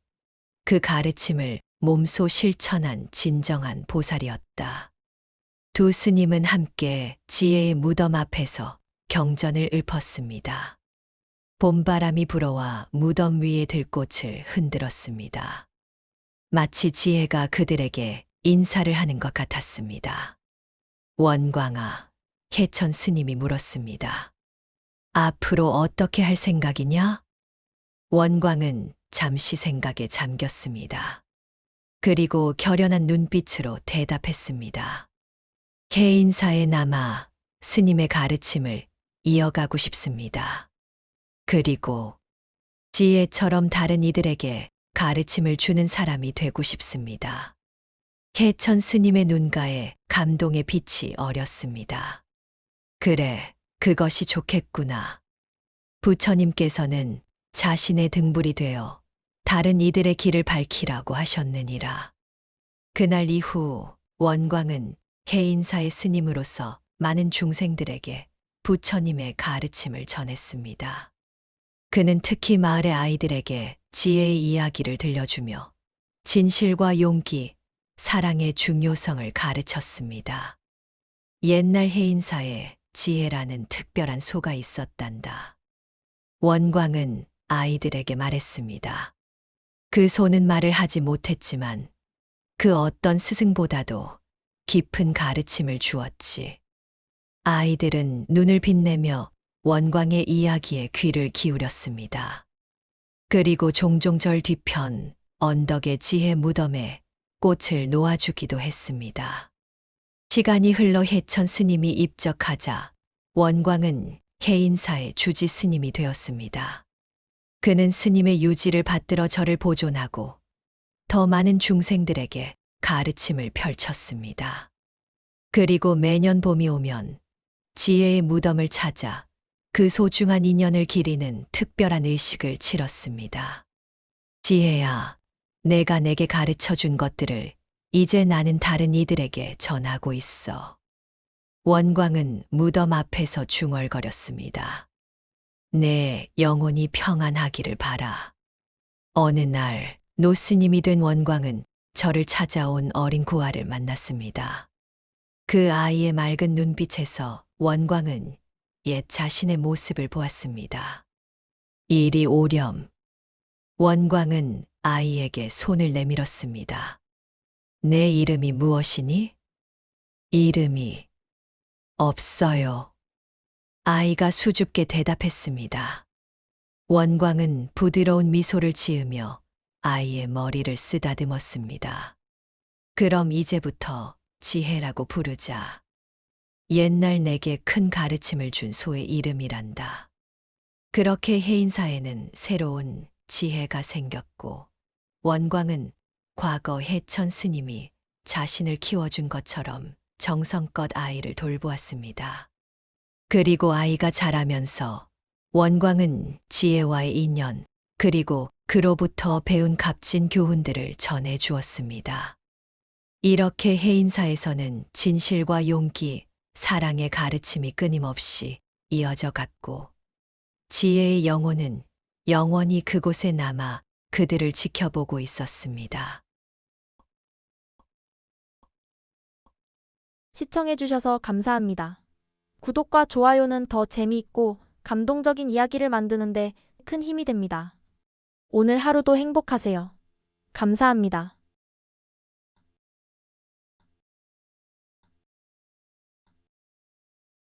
그 가르침을 몸소 실천한 진정한 보살이었다. 두 스님은 함께 지혜의 무덤 앞에서 경전을 읊었습니다. 봄바람이 불어와 무덤 위의 들꽃을 흔들었습니다. 마치 지혜가 그들에게 인사를 하는 것 같았습니다. 원광아, 혜천 스님이 물었습니다. 앞으로 어떻게 할 생각이냐? 원광은 잠시 생각에 잠겼습니다. 그리고 결연한 눈빛으로 대답했습니다. 개인사에 남아 스님의 가르침을 이어가고 싶습니다. 그리고 지혜처럼 다른 이들에게 가르침을 주는 사람이 되고 싶습니다. 혜천 스님의 눈가에 감동의 빛이 어렸습니다. 그래, 그것이 좋겠구나. 부처님께서는 자신의 등불이 되어 다른 이들의 길을 밝히라고 하셨느니라. 그날 이후 원광은 해인사의 스님으로서 많은 중생들에게 부처님의 가르침을 전했습니다. 그는 특히 마을의 아이들에게 지혜의 이야기를 들려주며 진실과 용기, 사랑의 중요성을 가르쳤습니다. 옛날 해인사에 지혜라는 특별한 소가 있었단다. 원광은 아이들에게 말했습니다. 그 소는 말을 하지 못했지만 그 어떤 스승보다도 깊은 가르침을 주었지. 아이들은 눈을 빛내며 원광의 이야기에 귀를 기울였습니다. 그리고 종종 절 뒤편 언덕의 지혜 무덤에 꽃을 놓아주기도 했습니다. 시간이 흘러 혜천 스님이 입적하자 원광은 해인사의 주지 스님이 되었습니다. 그는 스님의 유지를 받들어 절을 보존하고 더 많은 중생들에게 가르침을 펼쳤습니다. 그리고 매년 봄이 오면 지혜의 무덤을 찾아 그 소중한 인연을 기리는 특별한 의식을 치렀습니다. 지혜야, 내가 내게 가르쳐 준 것들을 이제 나는 다른 이들에게 전하고 있어. 원광은 무덤 앞에서 중얼거렸습니다. 내 영혼이 평안하기를 바라. 어느 날 노스님이 된 원광은 저를 찾아온 어린 고아를 만났습니다. 그 아이의 맑은 눈빛에서 원광은 옛 자신의 모습을 보았습니다. 이리 오렴. 원광은 아이에게 손을 내밀었습니다. 내 이름이 무엇이니? 이름이 없어요. 아이가 수줍게 대답했습니다. 원광은 부드러운 미소를 지으며 아이의 머리를 쓰다듬었습니다. 그럼 이제부터 지혜라고 부르자. 옛날 내게 큰 가르침을 준 소의 이름이란다. 그렇게 해인사에는 새로운 지혜가 생겼고 원광은 과거 해천 스님이 자신을 키워준 것처럼 정성껏 아이를 돌보았습니다. 그리고 아이가 자라면서 원광은 지혜와의 인연, 그리고 그로부터 배운 값진 교훈들을 전해 주었습니다. 이렇게 해인사에서는 진실과 용기, 사랑의 가르침이 끊임없이 이어져 갔고, 지혜의 영혼은 영원히 그곳에 남아 그들을 지켜보고 있었습니다. 시청해주셔서 감사합니다. 구독과 좋아요는 더 재미있고 감동적인 이야기를 만드는데 큰 힘이 됩니다. 오늘 하루도 행복하세요. 감사합니다.